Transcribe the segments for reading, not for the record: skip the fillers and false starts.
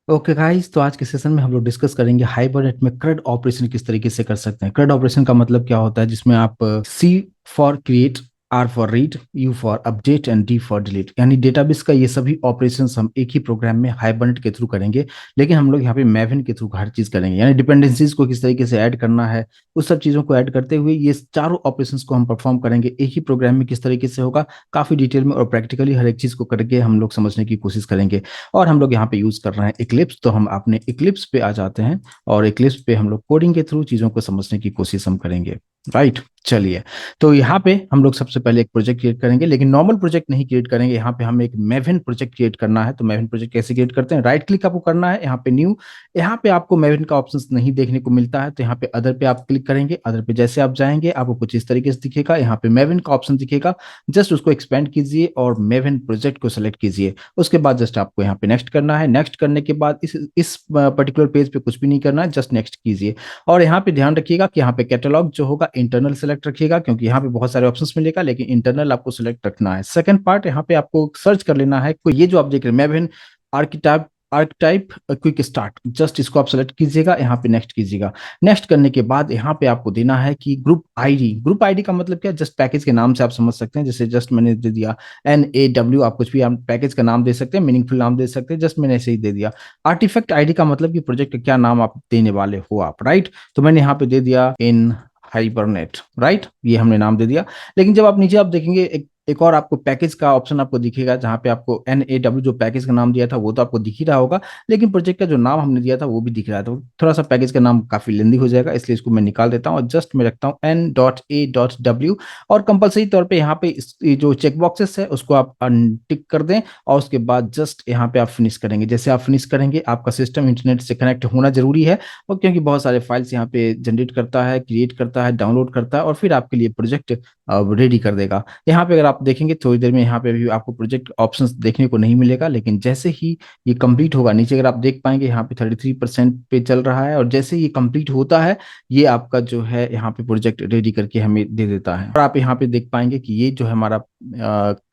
Okay guys, तो आज के सेशन में हम लोग डिस्कस करेंगे हाइबरनेट में CRUD ऑपरेशन किस तरीके से कर सकते हैं। CRUD ऑपरेशन का मतलब क्या होता है, जिसमें आप C for create, R for read, U for update and D for delete, यानी डेटाबेस का ये सभी ऑपरेशंस हम एक ही प्रोग्राम में हाइबरनेट के थ्रू करेंगे। लेकिन हम लोग यहाँ पे मैविन के थ्रू हर चीज करेंगे, यानी डिपेंडेंसीज को किस तरीके से ऐड करना है, उस सब चीजों को ऐड करते हुए ये चारों ऑपरेशंस को हम परफॉर्म करेंगे एक ही प्रोग्राम में। किस तरीके से होगा, काफी डिटेल में और प्रैक्टिकली हर एक चीज को करके हम लोग समझने की कोशिश करेंगे। और हम लोग यहाँ पे यूज कर रहे हैं इक्लिप्स, तो हम अपने इक्लिप्स पे आ जाते हैं और इक्लिप्स पे हम लोग कोडिंग के थ्रू चीजों को समझने की कोशिश हम करेंगे। राइट, चलिए। तो यहाँ पे हम लोग सबसे पहले एक प्रोजेक्ट क्रिएट करेंगे, लेकिन नॉर्मल प्रोजेक्ट नहीं क्रिएट करेंगे। यहाँ पे हमें एक मेविन प्रोजेक्ट क्रिएट करना है। तो मेविन प्रोजेक्ट कैसे क्रिएट करते हैं, राइट क्लिक आपको करना है, यहाँ पे न्यू। यहाँ पे आपको मेविन का ऑप्शन नहीं देखने को मिलता है, तो यहाँ पे अदर पे आप क्लिक करेंगे। अदर पे जैसे आप जाएंगे आपको कुछ इस तरीके से दिखेगा, यहाँ पे मेविन का ऑप्शन दिखेगा। जस्ट उसको एक्सपेंड कीजिए और मेविन प्रोजेक्ट को सेलेक्ट कीजिए। उसके बाद जस्ट आपको यहाँ पे नेक्स्ट करना है। नेक्स्ट करने के बाद इस पर्टिकुलर पेज पे कुछ भी नहीं करना है, जस्ट नेक्स्ट कीजिए। और यहाँ पे ध्यान रखिएगा कि यहाँ पे कैटलॉग जो होगा इंटरनल सेलेक्ट रखिएगा, क्योंकि यहाँ पे बहुत सारे ऑप्शंस मिलेगा, लेकिन इंटरनल आपको सेलेक्ट रखना है। सेकंड पार्ट, यहाँ पे आपको सर्च कर लेना है कोई, ये जो आप देख रहे हैं Maven archetype archetype quick start, just इसको आप सेलेक्ट कीजिएगा, यहाँ पे नेक्स्ट कीजिएगा। नेक्स्ट करने के बाद यहाँ पे आपको देना है कि ग्रुप आईडी का मतलब क्या, जस्ट पैकेज के नाम से आप समझ सकते हैं। जैसे जस्ट मैंने दे दिया NAW, आप कुछ भी आप पैकेज का नाम दे सकते हैं, मीनिंगफुल नाम दे सकते हैं, जस्ट मैंने ऐसे ही दे दिया। आर्टिफैक्ट आईडी का मतलब कि प्रोजेक्ट का क्या नाम आप देने वाले हो आप, राइट। तो मैंने यहाँ पे दे दिया इन हाइबरनेट, राइट, ये हमने नाम दे दिया। लेकिन जब आप नीचे आप देखेंगे एक और आपको पैकेज का ऑप्शन आपको दिखेगा, जहां पे आपको NAW जो पैकेज का नाम दिया था वो तो आपको दिख ही रहा होगा, लेकिन प्रोजेक्ट का जो नाम हमने दिया था वो भी दिख रहा है। तो थोड़ा सा पैकेज का नाम काफी लेंदी हो जाएगा, इसलिए इसको मैं निकाल देता हूँ और जस्ट मैं रखता हूँ N.A.W। और कंपलसरी तौर पे यहाँ पे ये जो चेक बॉक्सेस है उसको आप अनटिक कर दें, और उसके बाद जस्ट यहाँ पे आप फिनिश करेंगे। जैसे आप फिनिश करेंगे आपका सिस्टम इंटरनेट से कनेक्ट होना जरूरी है, और क्योंकि बहुत सारे फाइल्स यहाँ पे जनरेट करता है, क्रिएट करता है, डाउनलोड करता है और फिर आपके लिए प्रोजेक्ट रेडी कर देगा। यहाँ पे अगर आप देखेंगे थोड़ी देर में यहाँ पे भी आपको प्रोजेक्ट ऑप्शंस देखने को नहीं मिलेगा, लेकिन जैसे ही ये कंप्लीट होगा, नीचे अगर आप देख पाएंगे यहाँ पे 33% पे चल रहा है, और जैसे ये कंप्लीट होता है ये आपका जो है यहाँ पे प्रोजेक्ट रेडी करके हमें दे देता है। और आप यहाँ पे देख पाएंगे कि ये जो है हमारा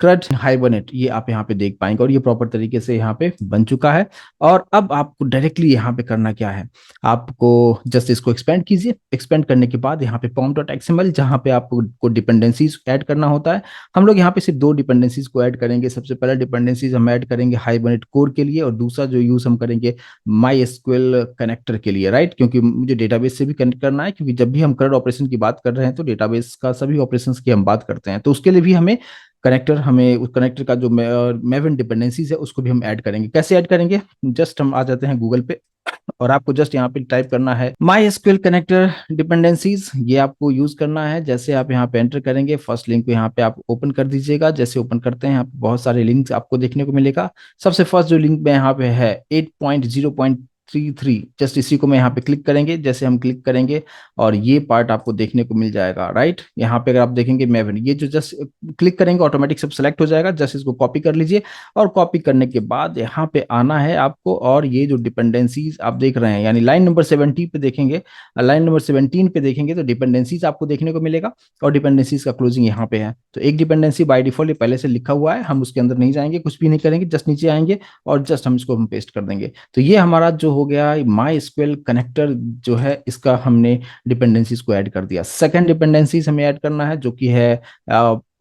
CRUD हाइबरनेट, ये आप यहाँ पे देख पाएंगे और ये प्रॉपर तरीके से यहाँ पे बन चुका है। और अब आपको डायरेक्टली यहाँ पे करना क्या है, आपको जस्ट इसको एक्सपेंड कीजिए। एक्सपेंड करने के बाद यहाँ पे pom.xml, जहाँ पे आपको डिपेंडेंसीज ऐड करना होता है। हम लोग यहाँ पे सिर्फ दो डिपेंडेंसीज को ऐड करेंगे। सबसे पहला डिपेंडेंसीज हम ऐड करेंगे हाइबरनेट कोर के लिए, और दूसरा जो यूज हम करेंगे माई एसक्यूएल कनेक्टर के लिए, राइट। क्योंकि मुझे डेटाबेस से भी कनेक्ट करना है, क्योंकि जब भी हम CRUD ऑपरेशन की बात कर रहे हैं तो डेटाबेस का सभी ऑपरेशन की हम बात करते हैं, तो उसके लिए भी हमें उस कनेक्टर का जो मैविन डिपेंडेंसीज है उसको भी हम ऐड करेंगे। कैसे ऐड करेंगे, जस्ट हम आ जाते हैं गूगल पे, और आपको जस्ट यहाँ पे टाइप करना है माई एसक्यूएल कनेक्टर डिपेंडेंसीज, ये आपको यूज करना है। जैसे आप यहाँ पे एंटर करेंगे, फर्स्ट लिंक को यहाँ पे आप ओपन कर दीजिएगा। जैसे ओपन करते हैं यहाँ पे बहुत सारे लिंक्स आपको देखने को मिलेगा। सबसे फर्स्ट जो लिंक में यहाँ पे है 8.0.33, जस्ट इसी को मैं यहाँ पे क्लिक करेंगे। जैसे हम क्लिक करेंगे और ये पार्ट आपको देखने को मिल जाएगा, राइट। यहाँ पे अगर आप देखेंगे मैविन, ये जो जस्ट क्लिक करेंगे ऑटोमेटिक सब सेलेक्ट हो जाएगा। जस्ट इसको कॉपी कर लीजिए, और कॉपी करने के बाद यहाँ पे आना है आपको, और ये जो डिपेंडेंसीज आप देख रहे हैं, यानी लाइन नंबर 70 पे देखेंगे, लाइन नंबर 17 पे देखेंगे तो डिपेंडेंसीज आपको देखने को मिलेगा, और डिपेंडेंसीज का क्लोजिंग यहाँ पे है। तो एक डिपेंडेंसी बाय डिफॉल्ट पहले से लिखा हुआ है, हम उसके अंदर नहीं जाएंगे, कुछ भी नहीं करेंगे, जस्ट नीचे आएंगे और जस्ट हम इसको हम पेस्ट कर देंगे। तो ये हमारा जो हो गया माई एसक्यूएल कनेक्टर जो है, इसका हमने डिपेंडेंसीज को ऐड कर दिया। सेकंड डिपेंडेंसीज हमें ऐड करना है, जो कि है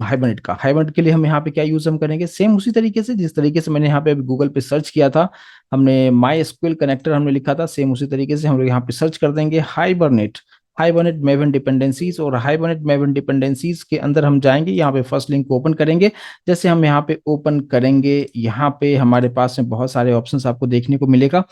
हाइबरनेट के लिए हम यहाँ पे क्या यूज हम करेंगे, सेम उसी तरीके से जिस तरीके से मैंने यहाँ पे अभी गूगल पे सर्च किया था, हमने माई एसक्यूएल कनेक्टर हमने लिखा था, सेम उसी तरीके से हम लोग यहाँ पे सर्च कर देंगे हाइबरनेट हाइबरनेट मैविन डिपेंडेंसीज। और हाइबरनेट मैविन डिपेंडेंसीज के अंदर हम जाएंगे, यहाँ पे फर्स्ट लिंक को ओपन करेंगे। जैसे हम यहाँ पे ओपन करेंगे, यहाँ पे हमारे पास में बहुत सारे ऑप्शंस आपको देखने को मिलेगा,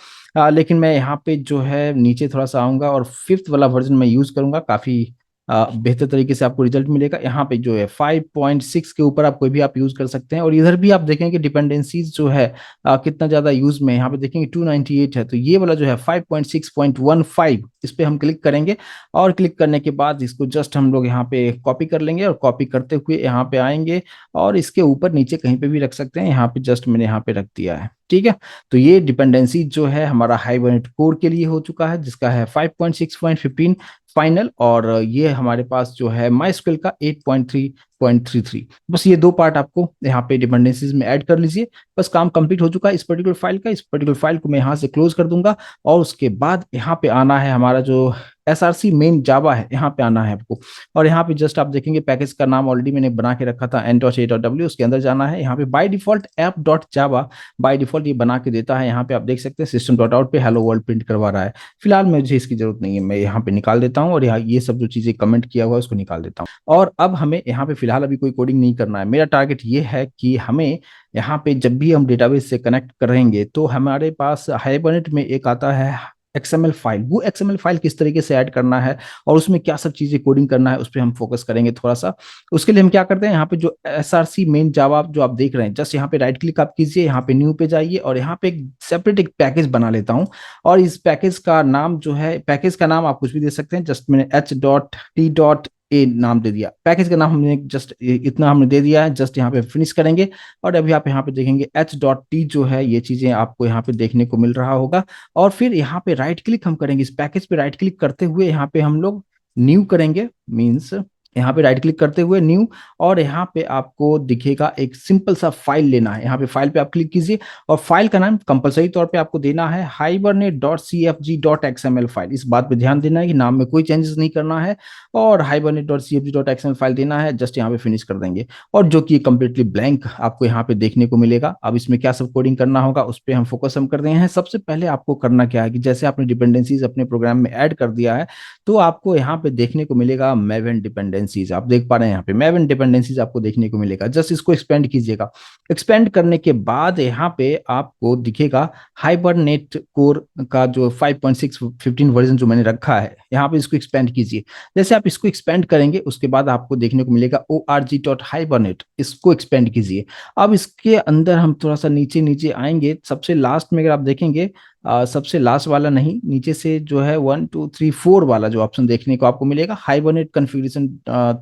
लेकिन मैं यहाँ पे जो है नीचे थोड़ा सा आऊंगा और फिफ्थ वाला वर्जन मैं यूज करूंगा, काफी बेहतर तरीके से आपको रिजल्ट मिलेगा। यहाँ पे जो है 5.6 के ऊपर आप कोई भी आप यूज कर सकते हैं, और इधर भी आप देखेंगे डिपेंडेंसीज जो है कितना ज्यादा यूज में, यहाँ पे देखेंगे 298 है। तो ये वाला जो है 5.6.15, इस पे हम क्लिक करेंगे, और क्लिक करने के बाद इसको जस्ट हम लोग यहाँ पे कॉपी कर लेंगे, और कॉपी करते हुए यहाँ पे आएंगे और इसके ऊपर नीचे कहीं पे भी रख सकते हैं। यहाँ पे जस्ट मैंने यहाँ पे रख दिया है, ठीक है। तो ये डिपेंडेंसी जो है हमारा हाइबरनेट कोर के लिए हो चुका है, जिसका है 5.6.15 फाइनल, और ये हमारे पास जो है माई एसक्यूएल का 8.3 6.33। बस ये दो पार्ट आपको यहाँ पे डिपेंडेंसीज में ऐड कर लीजिए। बस काम कंप्लीट हो चुका है इस पर्टिकुलर फाइल का। इस पर्टिकुलर फाइल को मैं यहाँ से क्लोज कर दूंगा और उसके बाद यहाँ पे आना है हमारा जो SRC मेन जावा है, यहाँ पे आना है आपको। और यहाँ पे जस्ट आप देखेंगे पैकेज का नाम ऑलरेडी मैंने बना के रखा था n.a.w, उसके अंदर जाना है। यहाँ पे by default app.java by default ये बना के देता है। यहाँ पे आप देख सकते हैं system.out पे हेलो वर्ल्ड प्रिंट करवा रहा है। फिलहाल मुझे इसकी जरूरत नहीं है, मैं यहाँ पे निकाल देता हूँ और यहाँ ये सब जो चीजें कमेंट किया हुआ है उसको निकाल देता हूँ। और अब हमें यहाँ पे फिलहाल अभी कोई कोडिंग नहीं करना है। मेरा टारगेट ये है कि हमें यहाँ पे जब भी हम डेटाबेस से कनेक्ट करेंगे तो हमारे पास हाइबरनेट में एक आता है XML फाइल। वो XML फाइल किस तरीके से ऐड करना है और उसमें क्या सब चीजें कोडिंग करना है उस पर हम फोकस करेंगे थोड़ा सा। उसके लिए हम क्या करते हैं, यहाँ पे जो SRC मेन जावा जो आप देख रहे हैं, जस्ट यहाँ पे राइट क्लिक आप कीजिए, यहाँ पे न्यू पे जाइए और यहाँ पे एक सेपरेट एक पैकेज बना लेता हूँ। और इस पैकेज का नाम जो है, पैकेज का नाम आप कुछ भी दे सकते हैं। जस्ट मैंने h.t.a नाम दे दिया। पैकेज का नाम हमने जस्ट इतना हमने दे दिया है। जस्ट यहाँ पे फिनिश करेंगे और अभी आप यहाँ पे देखेंगे h.t जो है ये चीजें आपको यहाँ पे देखने को मिल रहा होगा। और फिर यहाँ पे राइट क्लिक हम करेंगे, इस पैकेज पे राइट क्लिक करते हुए यहाँ पे हम लोग न्यू करेंगे, मीन्स यहाँ पे राइट क्लिक करते हुए न्यू। और यहाँ पे आपको दिखेगा एक सिंपल सा फाइल लेना है। यहाँ पे फाइल पे आप क्लिक कीजिए और फाइल का नाम कंपलसरी तौर पे आपको देना है hibernate.cfg.xml फाइल। इस बात पे ध्यान देना है कि नाम में कोई चेंजेस नहीं करना है और hibernate.cfg.xml फाइल देना है। जस्ट यहाँ पे फिनिश कर देंगे और जो कि कंप्लीटली ब्लैंक आपको यहाँ पे देखने को मिलेगा। अब इसमें क्या सब कोडिंग करना होगा उस पर हम फोकस कर रहे हैं। सबसे पहले आपको करना क्या है कि जैसे आपने डिपेंडेंसीज अपने प्रोग्राम में ऐड कर दिया है तो आपको यहाँ पे देखने को मिलेगा Maven डिपेंडेंसीज। आप देख पा रहे हैं यहाँ पे Maven डिपेंडेंसीज आपको देखने को मिलेगा। जस्ट इसको एक्सपेंड कीजिएगा। एक्सपेंड करने के बाद यहाँ पे आपको दिखेगा हाइबरनेट कोर का जो 5.6.15 वर्जन जो मैंने रखा है, यहाँ पे इसको एक्सपेंड कीजिए। जैसे आप इसको एक्सपेंड करेंगे उसके बाद आपको देखने को मिलेगा org.hibernate, इसको एक्सपेंड कीजिए। अब इसके अंदर हम थोड़ा सा नीचे नीचे आएंगे, सबसे लास्ट में अगर आप देखेंगे सबसे लास्ट वाला नहीं, नीचे से जो है 1 2 3 4 वाला जो ऑप्शन देखने को आपको मिलेगा hibernate configuration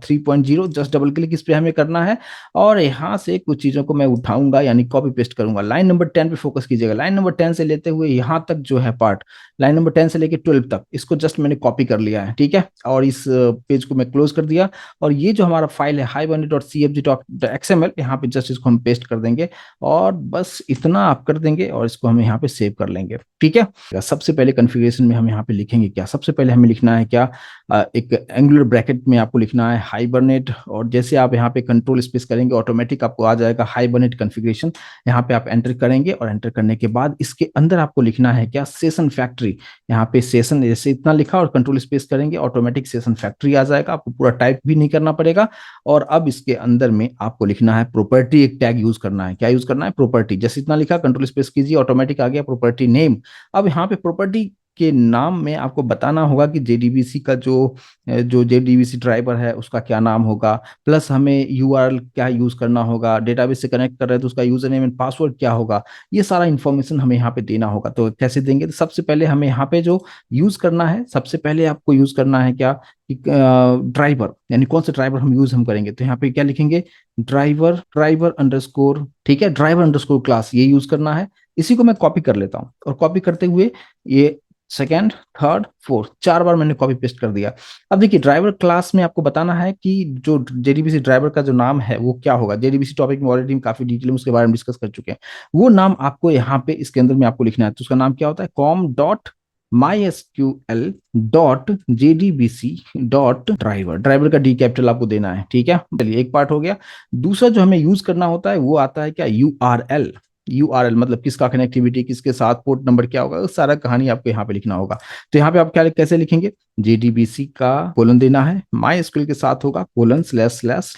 3.0। Just double click इस पे हमें करना है और यहाँ से कुछ चीजों को मैं उठाऊंगा यानी कॉपी पेस्ट करूंगा। लाइन नंबर 10 पे फोकस कीजिएगा। लाइन नंबर 10 से लेते हुए यहाँ तक जो है पार्ट, लाइन नंबर 10 से लेके 12 तक, इसको जस्ट मैंने कॉपी कर लिया है, ठीक है। और इस पेज को मैं क्लोज कर दिया और ये जो हमारा फाइल है hibernate.cfg.xml, यहाँ पे जस्ट इसको हम पेस्ट कर देंगे और बस इतना आप कर देंगे और इसको हम यहाँ पे सेव कर लेंगे, ठीक है। सबसे पहले कॉन्फ़िगरेशन में हम यहाँ पे लिखेंगे क्या, सबसे पहले हमें लिखना है क्या, एक एंगुलर ब्रैकेट में आपको लिखना है हाइबरनेट और जैसे आप यहाँ पे कंट्रोल स्पेस करेंगे ऑटोमेटिक आपको आ जाएगा हाइबरनेट कॉन्फ़िगरेशन। यहाँ पे आप एंटर करेंगे और एंटर करने के बाद इसके अंदर आपको लिखना है क्या, सेशन फैक्ट्री। यहाँ पे सेशन जैसे इतना लिखा और कंट्रोल स्पेस करेंगे ऑटोमेटिक सेशन फैक्ट्री आ जाएगा, आपको पूरा टाइप भी नहीं करना पड़ेगा। और अब इसके अंदर में आपको लिखना है प्रॉपर्टी, एक टैग यूज करना है। क्या यूज करना है, प्रॉपर्टी। जैसे इतना लिखा कंट्रोल स्पेस कीजिए ऑटोमेटिक आ गया प्रॉपर्टी नेम। अब यहाँ पे प्रॉपर्टी के नाम में आपको बताना होगा कि जेडीबीसी का जो जेडीबीसी ड्राइवर है उसका क्या नाम होगा, प्लस हमें यूआरएल क्या यूज करना होगा, डेटाबेस से कनेक्ट कर रहे हैं तो उसका यूजर नेम एंड पासवर्ड क्या होगा, ये सारा इंफॉर्मेशन हमें यहाँ पे देना होगा। तो कैसे देंगे, तो सबसे पहले हमें यहाँ पे जो यूज करना है, सबसे पहले आपको यूज करना है क्या, ड्राइवर, यानी कौन सा ड्राइवर हम करेंगे। तो यहाँ पे क्या लिखेंगे, ड्राइवर अंडरस्कोर, ठीक है, ड्राइवर अंडरस्कोर क्लास, ये यूज करना है। इसी को मैं कॉपी कर लेता हूँ और कॉपी करते हुए ये सेकेंड थर्ड फोर्थ 4 बार मैंने कॉपी पेस्ट कर दिया। अब देखिए ड्राइवर क्लास में आपको बताना है कि जो जेडीबीसी ड्राइवर का जो नाम है वो क्या होगा। जेडीबीसी टॉपिक में ऑलरेडी काफी डिटेल में उसके बारे में डिस्कस कर चुके हैं। वो नाम आपको यहाँ पे इसके अंदर में आपको लिखना है। तो उसका नाम क्या होता है, com.mysql.jdbc.driver, ड्राइवर का डी कैपिटल आपको देना है, ठीक है। चलिए एक पार्ट हो गया। दूसरा जो हमें यूज करना होता है वो आता है क्या, यूआरएल। यूआरएल मतलब किसका कनेक्टिविटी, किसके साथ, पोर्ट नंबर क्या होगा, सारा कहानी आपको यहाँ पे लिखना होगा। तो यहाँ पे आप क्या कैसे लिखेंगे, जेडीबीसी का कोलन देना है, माई एसक्यूएल के साथ होगा कोलन /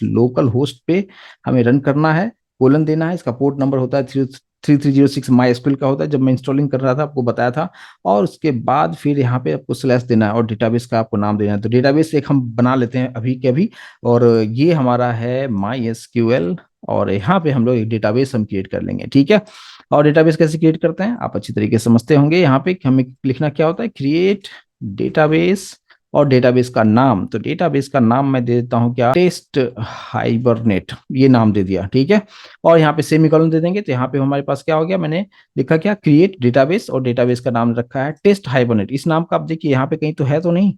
लोकल होस्ट पे हमें रन करना है, कोलन देना है। इसका पोर्ट नंबर होता है 3306 माई एसक्यूएल का होता है, जब मैं इंस्टॉलिंग कर रहा था आपको बताया था। और उसके बाद फिर यहाँ पे आपको स्लैश देना है और डेटाबेस का आपको नाम देना है। तो डेटाबेस एक हम बना लेते हैं अभी के अभी, और ये हमारा है माई एसक्यूएल और यहाँ पे हम लोग एक डेटाबेस हम क्रिएट कर लेंगे, ठीक है। और डेटाबेस कैसे क्रिएट करते हैं आप अच्छी तरीके से समझते होंगे। यहाँ पे हमें लिखना क्या होता है, क्रिएट डेटाबेस और डेटाबेस का नाम। तो डेटाबेस का नाम मैं दे देता हूं क्या, टेस्ट हाइबरनेट, ये नाम दे दिया, ठीक है। और यहाँ पे सेमीकोलन दे देंगे। तो यहाँ पे हमारे पास क्या हो गया, मैंने लिखा क्या, क्रिएट डेटाबेस और डेटाबेस का नाम रखा है टेस्ट हाइबरनेट। इस नाम का आप देखिए यहाँ पे कहीं तो है तो नहीं,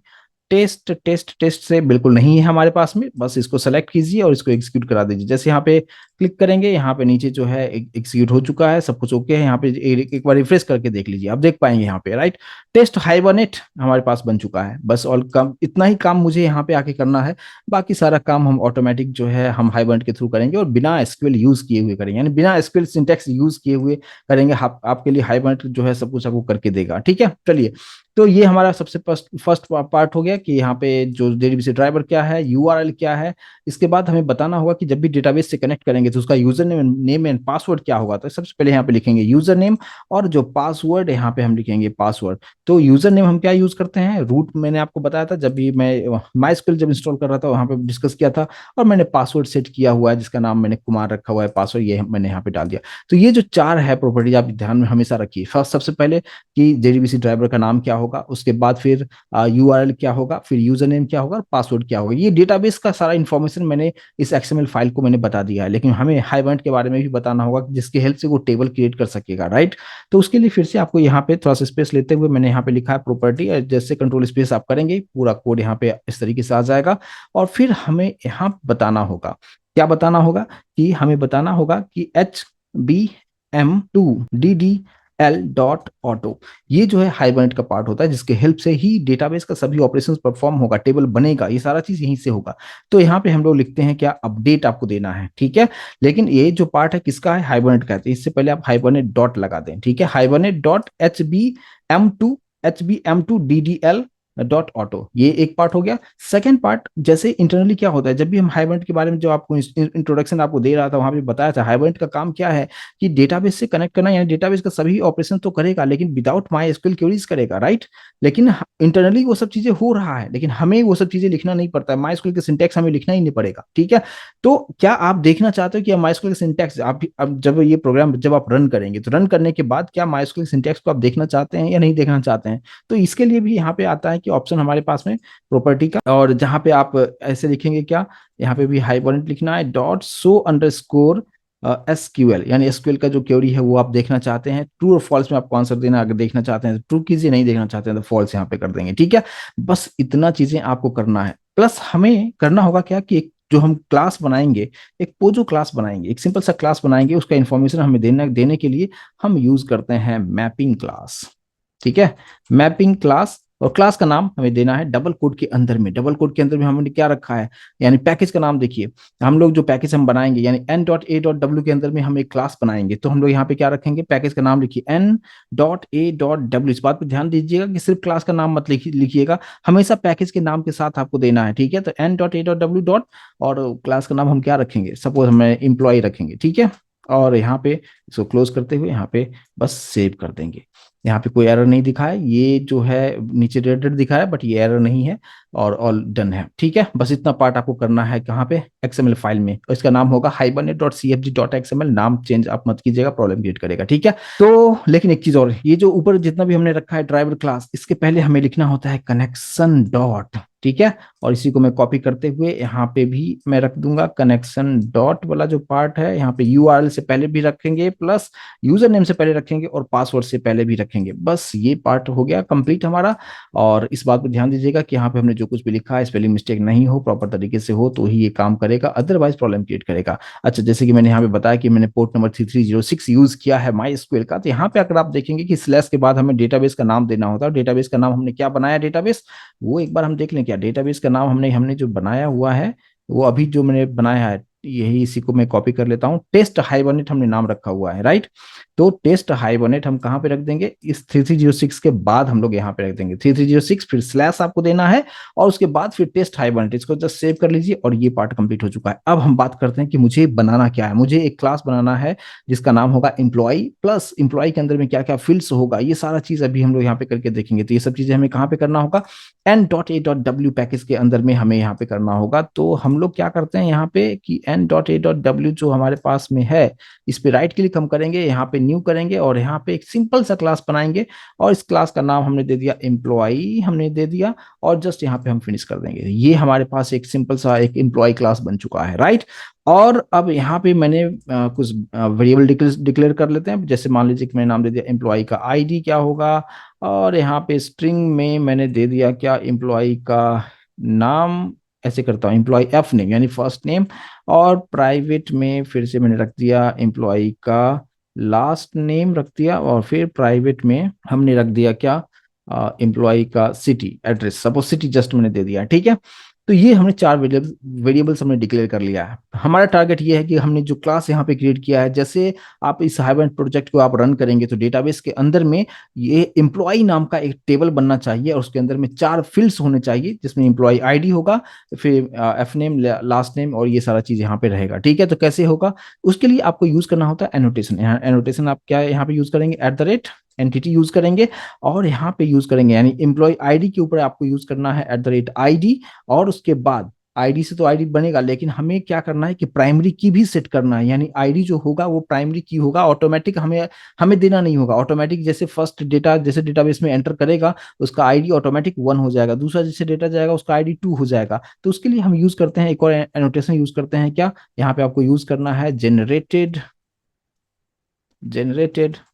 टेस्ट टेस्ट टेस्ट से बिल्कुल नहीं है हमारे पास में, बस इसको सेलेक्ट कीजिए और इसको एग्जीक्यूट करा दीजिए। जैसे यहाँ पे क्लिक करेंगे, यहाँ पे नीचे जो है एग्जीक्यूट हो चुका है, सब कुछ ओके है। यहाँ पे एक बार रिफ्रेश करके देख लीजिए, आप देख पाएंगे यहाँ पे, राइट, टेस्ट हाइबरनेट हमारे पास बन चुका है। बस और कम इतना ही काम मुझे यहाँ पे आके करना है, बाकी सारा काम हम ऑटोमेटिक जो है हम हाइबरनेट के थ्रू करेंगे और बिना एसक्यूएल यूज किए हुए करेंगे, यानी बिना एसक्यूएल सिंटैक्स यूज किए हुए करेंगे। आपके लिए हाइबरनेट जो है सब कुछ आपको करके देगा, ठीक है। चलिए, तो ये हमारा सबसे फर्स्ट पार्ट हो गया कि यहाँ पे जो जेडीबीसी ड्राइवर क्या है, यूआरएल क्या है। इसके बाद हमें बताना होगा कि जब भी डेटाबेस से कनेक्ट करेंगे तो उसका यूजर नेम एंड पासवर्ड क्या होगा। तो सबसे पहले यहाँ पे लिखेंगे यूजर नेम, और जो पासवर्ड यहाँ पे हम लिखेंगे पासवर्ड। तो यूजर नेम हम क्या यूज करते हैं, रूट मैंने आपको बताया था जब भी मैं माई जब इंस्टॉल कर रहा था वहां पे डिस्कस किया था, और मैंने पासवर्ड सेट किया हुआ है जिसका नाम मैंने कुमार रखा हुआ है, पासवर्ड ये मैंने यहाँ पे डाल दिया। तो ये जो चार है प्रॉपर्टी आप ध्यान में हमेशा रखिए। फर्स्ट सबसे पहले कि जेडीबीसी ड्राइवर का नाम क्या होगा, उसके बाद फिर यूआरएल क्या होगा, फिर यूजर नेम क्या होगा और पासवर्ड क्या होगा। ये डेटाबेस का सारा इन्फॉर्मेशन मैंने इस एक्सएमएल फाइल को मैंने बता दिया है, लेकिन हमें हाइबरनेट के बारे में भी बताना होगा जिसकी हेल्प से वो टेबल क्रिएट कर सकेगा, राइट। तो उसके लिए फिर से आपको यहाँ पे थोड़ा सा स्पेस लेते हुए मैंने यहाँ पे लिखा है प्रॉपर्टी, जैसे कंट्रोल स्पेस आप करेंगे पूरा कोड यहाँ पे इस तरीके से आ जाएगा। और फिर हमें यहाँ बताना होगा, क्या बताना होगा, कि हमें बताना होगा कि HBM2DDL.auto, ये जो है हाइबरनेट का पार्ट होता है जिसके हेल्प से ही डेटाबेस का सभी ऑपरेशंस परफॉर्म होगा, टेबल बनेगा, ये सारा चीज यहीं से होगा। तो यहाँ पे हम लोग लिखते हैं क्या, अपडेट आपको देना है, ठीक है। लेकिन ये जो पार्ट है किसका है, हाइबरनेट का है, तो इससे पहले आप हाइबरनेट डॉट लगा दें, ठीक है। Hibernate dot HBM2DDL dot auto, ये एक पार्ट हो गया। सेकंड पार्ट, जैसे इंटरनली क्या होता है, जब भी हम हाइबरनेट के बारे में जो आपको इंट्रोडक्शन आपको दे रहा था वहां पे बताया था, हाइबरनेट का काम क्या है कि डेटाबेस से कनेक्ट करना, यानी डेटाबेस का सभी ऑपरेशन तो करेगा लेकिन विदाउट माई एसक्यूएल क्वेरीज करेगा, राइट। लेकिन इंटरनली वो सब चीजें हो रहा है, लेकिन हमें वो सब चीजें लिखना नहीं पड़ता है, माई एसक्यूएल के सिंटैक्स हमें लिखना ही नहीं पड़ेगा, ठीक है। तो क्या आप देखना चाहते हो कि माई एसक्यूएल के सिंटैक्स आप अब जब ये प्रोग्राम जब आप रन करेंगे तो रन करने के बाद क्या माई एसक्यूएल सिंटैक्स को आप देखना चाहते हैं या नहीं देखना चाहते हैं। तो इसके लिए भी यहाँ पे आता है कि ऑप्शन हमारे पास में प्रॉपर्टी का, और जहां पे आप ऐसे लिखेंगे क्या, यहाँ पे भी हाइबरनेट लिखना है डॉट शो अंडरस्कोर एसक्यूएल, यानी एसक्यूएल का जो क्वेरी है वो आप देखना चाहते हैं, ट्रू और फॉल्स में आपको आंसर देना। अगर देखना चाहते हैं तो ट्रू कीजिए, नहीं देखना चाहते हैं तो फॉल्स यहाँ पे कर देंगे, ठीक है। बस इतना चीजें आपको करना है। प्लस हमें करना होगा क्या कि एक जो हम क्लास बनाएंगे, एक पोजो क्लास बनाएंगे, एक सिंपल सा क्लास बनाएंगे, उसका इन्फॉर्मेशन हमें देने के लिए हम यूज करते हैं मैपिंग क्लास, ठीक है। मैपिंग क्लास, और क्लास का नाम हमें देना है डबल कोड के अंदर में। डबल कोड के अंदर में हमने क्या रखा है, यानी पैकेज का नाम देखिए, हम लोग जो पैकेज हम बनाएंगे यानी n.a.w के अंदर में हम एक क्लास बनाएंगे, तो हम लोग यहाँ पे क्या रखेंगे, पैकेज का नाम लिखिए n.a.w। इस बात पे ध्यान दीजिएगा कि सिर्फ क्लास का नाम मत लिखिएगा, हमेशा पैकेज के नाम के साथ आपको देना है, ठीक है। तो n.a.w डॉट, और क्लास का नाम हम क्या रखेंगे, सपोज हमें एम्प्लॉय रखेंगे, ठीक है। और यहाँ पे इसको क्लोज करते हुए यहाँ पे बस सेव कर देंगे। यहाँ पे कोई एरर नहीं दिखा है, ये जो है नीचे रेड रेड दिखा है बट ये एरर नहीं है, और ऑल डन है, ठीक है। बस इतना पार्ट आपको करना है कहाँ पे, एक्सएमएल फाइल में, और इसका नाम होगा hibernate.cfg.xml। नाम चेंज आप मत कीजिएगा, प्रॉब्लम क्रिएट करेगा, ठीक है। तो लेकिन एक चीज और, ये जो ऊपर जितना भी हमने रखा है ड्राइवर क्लास, इसके पहले हमें लिखना होता है कनेक्शन डॉट, ठीक है। और इसी को मैं कॉपी करते हुए यहाँ पे भी मैं रख दूंगा कनेक्शन डॉट वाला जो पार्ट है, यहाँ पे यूआरएल से पहले भी रखेंगे, प्लस यूजर नेम से पहले रखेंगे और पासवर्ड से पहले भी रखेंगे। बस ये पार्ट हो गया कंप्लीट हमारा। और इस बात पर ध्यान दीजिएगा कि यहाँ पे हमने जो कुछ भी लिखा है स्पेलिंग मिस्टेक नहीं हो, प्रॉपर तरीके से हो तो ही ये काम करेगा, अदरवाइज प्रॉब्लम क्रिएट करेगा। अच्छा, जैसे कि मैंने यहाँ पे बताया कि मैंने पोर्ट नंबर 3306 यूज किया है माई एसक्यूएल का, तो यहाँ पे अगर आप देखेंगे कि स्लैश के बाद हमें डेटाबेस का नाम देना होता है, डेटाबेस का नाम हमने क्या बनाया, डेटाबेस वो एक बार हम देख लें क्या, डेटाबेस का नाम हमने जो बनाया हुआ है वो अभी जो मैंने बनाया है, यही इसी को मैं कॉपी कर लेता हूं, टेस्ट हाइबरनेट हमने नाम रखा हुआ है, राइट। तो टेस्ट हाइबरनेट हम कहां पे रख देंगे, इस 3306 के बाद हम लोग यहाँ पे रख देंगे 3306, फिर स्लैश आपको देना है और उसके बाद फिर टेस्ट हाइबरनेट, इसको जस्ट सेव कर लीजिए और ये पार्ट कंप्लीट हो चुका है। अब हम बात करते हैं कि मुझे बनाना क्या है, मुझे एक क्लास बनाना है जिसका नाम होगा एम्प्लॉय, प्लस एम्प्लॉय के अंदर में क्या क्या फील्ड्स होगा, ये सारा चीज अभी हम लोग यहाँ पे करके देखेंगे। तो ये सब चीजें हमें कहाँ पे करना होगा, n.a.w पैकेज के अंदर में हमें यहाँ पे करना होगा। तो हम लोग क्या करते हैं यहाँ पे कि n.a.w जो हमारे पास में है, इस पे राइट क्लिक हम करेंगे, यहाँ पे न्यू करेंगे और यहाँ पे एक सिंपल सा क्लास बनाएंगे, और इस क्लास का नाम हमने दे दिया एम्प्लॉय, हमने दे दिया, और जस्ट यहाँ पे हम फिनिश कर देंगे। ये हमारे पास एक सिंपल सा एक एम्प्लॉय क्लास बन चुका है, राइट। और अब यहाँ पे मैंने कुछ वेरिएबल डिक्लेयर कर लेते हैं, जैसे मान लीजिए कि मैंने नाम दे दिया एम्प्लॉय का आईडी क्या होगा, और यहाँ पे स्ट्रिंग में मैंने दे दिया क्या, एम्प्लॉय का नाम, ऐसे करता हूँ एम्प्लॉय एफ नेम यानी फर्स्ट नेम, और प्राइवेट में फिर से मैंने रख दिया एम्प्लॉय का लास्ट नेम रख दिया, और फिर प्राइवेट में हमने रख दिया क्या, एम्प्लॉय का city address, suppose city just मैंने दे दिया, ठीक है। तो ये हमने चार वेरिएबल्स हमने डिक्लेयर कर लिया है। हमारा टारगेट ये है कि हमने जो क्लास यहाँ पे क्रिएट किया है, जैसे आप इस हाइबरनेट प्रोजेक्ट को आप रन करेंगे तो डेटाबेस के अंदर में ये एम्प्लॉय नाम का एक टेबल बनना चाहिए, और उसके अंदर में चार फील्ड्स होने चाहिए, जिसमें एम्प्लॉय आईडी होगा, फिर एफ नेम, लास्ट नेम, और ये सारा चीज यहाँ पे रहेगा, ठीक है। तो कैसे होगा, उसके लिए आपको यूज करना होता है एनोटेशन। यहाँ एनोटेशन आप क्या यहाँ पे यूज करेंगे, at the rate entity use करेंगे, और यहाँ पे यूज करेंगे यानी एम्प्लॉय आईडी के ऊपर आपको यूज करना है एट द रेट आईडी, और उसके बाद आईडी से तो आईडी बनेगा, लेकिन हमें क्या करना है कि प्राइमरी की भी सेट करना है, यानी आईडी जो होगा वो प्राइमरी की होगा, ऑटोमेटिक हमें हमें देना नहीं होगा। ऑटोमेटिक जैसे फर्स्ट डेटा जैसे डेटाबेस में एंटर करेगा उसका आईडी ऑटोमेटिक 1 हो जाएगा, दूसरा जैसे डेटा जाएगा उसका आईडी 2 हो जाएगा। तो उसके लिए हम यूज करते हैं एक और एनोटेशन यूज करते हैं क्या, यहाँ पे आपको यूज करना है जेनरेटेड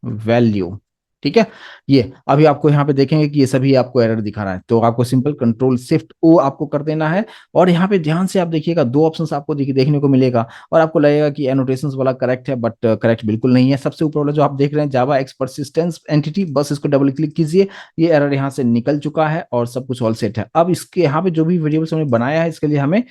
वैल्यू, ठीक है। ये अभी आपको यहाँ पे देखेंगे कि ये सभी आपको एरर दिखा रहा है, तो आपको सिंपल कंट्रोल शिफ्ट ओ आपको कर देना है, और यहाँ पे ध्यान से आप देखिएगा दो ऑप्शंस आपको देखने को मिलेगा, और आपको लगेगा कि एनोटेशंस वाला करेक्ट है, बट करेक्ट बिल्कुल नहीं है। सबसे ऊपर वाला जो आप देख रहे हैं जावा एक्स परसिस्टेंस एंटिटी, बस इसको डबल क्लिक कीजिए, ये एरर यहाँ से निकल चुका है और सब कुछ ऑल सेट है। अब इसके यहाँ पे जो भी वेरिएबल्स हमने बनाया है इसके लिए हमें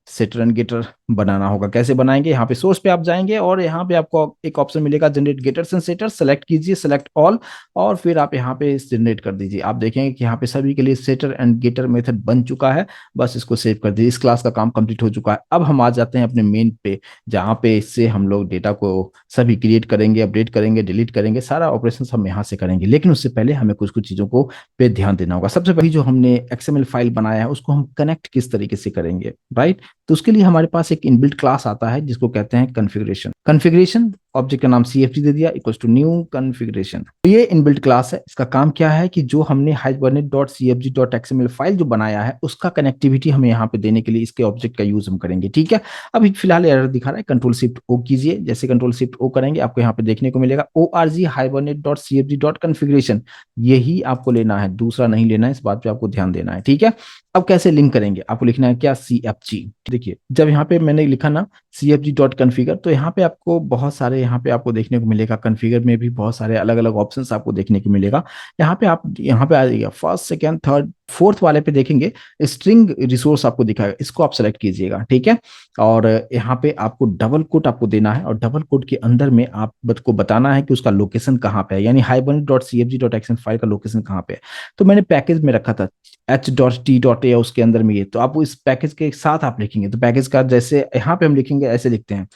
सेटर एंड गेटर बनाना होगा। कैसे बनाएंगे, यहाँ पे सोर्स पे आप जाएंगे और यहाँ पे आपको एक ऑप्शन मिलेगा generate getters and setters, select कीजिए, सेलेक्ट ऑल, और फिर आप यहाँ पे जनरेट कर दीजिए। आप देखेंगे कि यहाँ पे सभी के लिए सेटर एंड गेटर मेथड बन चुका है। बस इसको सेव कर दीजिए, इस क्लास का काम कंप्लीट हो चुका है। अब हम आ जाते हैं अपने मेन पे, जहाँ पे इससे हम लोग डेटा को सभी क्रिएट करेंगे, अपडेट करेंगे, डिलीट करेंगे, सारा ऑपरेशन हम यहाँ से करेंगे। लेकिन उससे पहले हमें कुछ कुछ चीजों को पे ध्यान देना होगा। सबसे पहले जो हमने एक्सएमएल फाइल बनाया है उसको हम कनेक्ट किस तरीके से करेंगे, राइट। तो उसके लिए हमारे पास एक इनबिल्ट क्लास आता है जिसको कहते हैं कॉन्फ़िगरेशन ऑब्जेक्ट का नाम CFG दे दिया इक्वल्स टू न्यू कॉन्फ़िगरेशन। तो ये इनबिल्ट क्लास है। इसका काम क्या है कि जो हमने hibernate.cfg.xml फाइल जो बनाया है उसका कनेक्टिविटी हमें यहाँ पे देने के लिए इसके ऑब्जेक्ट का यूज हम करेंगे, ठीक है। अभी फिलहाल एरर दिखा रहा है, कंट्रोल शिफ्ट ओ कीजिए। जैसे कंट्रोल शिफ्ट ओ करेंगे आपको यहाँ पे देखने को मिलेगा org hibernate.cfg.configuration, यही आपको लेना है, दूसरा नहीं लेना है, इस बात पे आपको ध्यान देना है, ठीक है। अब कैसे लिंक करेंगे, आपको लिखना है क्या, CFG। देखिए जब यहाँ पे मैंने लिखा ना CFG.configure, तो यहाँ पे आपको बहुत सारे यहाँ पे आपको देखने को मिलेगा, कॉन्फ़िगर में भी बहुत सारे अलग अलग ऑप्शंस आपको देखने को मिलेगा। यहाँ पे आप यहाँ पे आ जाइएगा फर्स्ट सेकंड थर्ड फोर्थ वाले पे देखेंगे स्ट्रिंग रिसोर्स आपको दिखाएगा, इसको आप सेलेक्ट कीजिएगा, ठीक है। और यहाँ पे आपको डबल कोट आपको देना है, और डबल कोट के अंदर में आपको बताना है कि उसका लोकेशन कहाँ पे है, यानी hibernate.cfg.xml फाइल का लोकेशन कहाँ पे है। तो मैंने पैकेज में रखा था h.t.a उसके अंदर में, ये तो आप इस पैकेज के साथ आप लिखेंगे, तो पैकेज का जैसे यहाँ पे हम लिखेंगे ऐसे लिखते हैं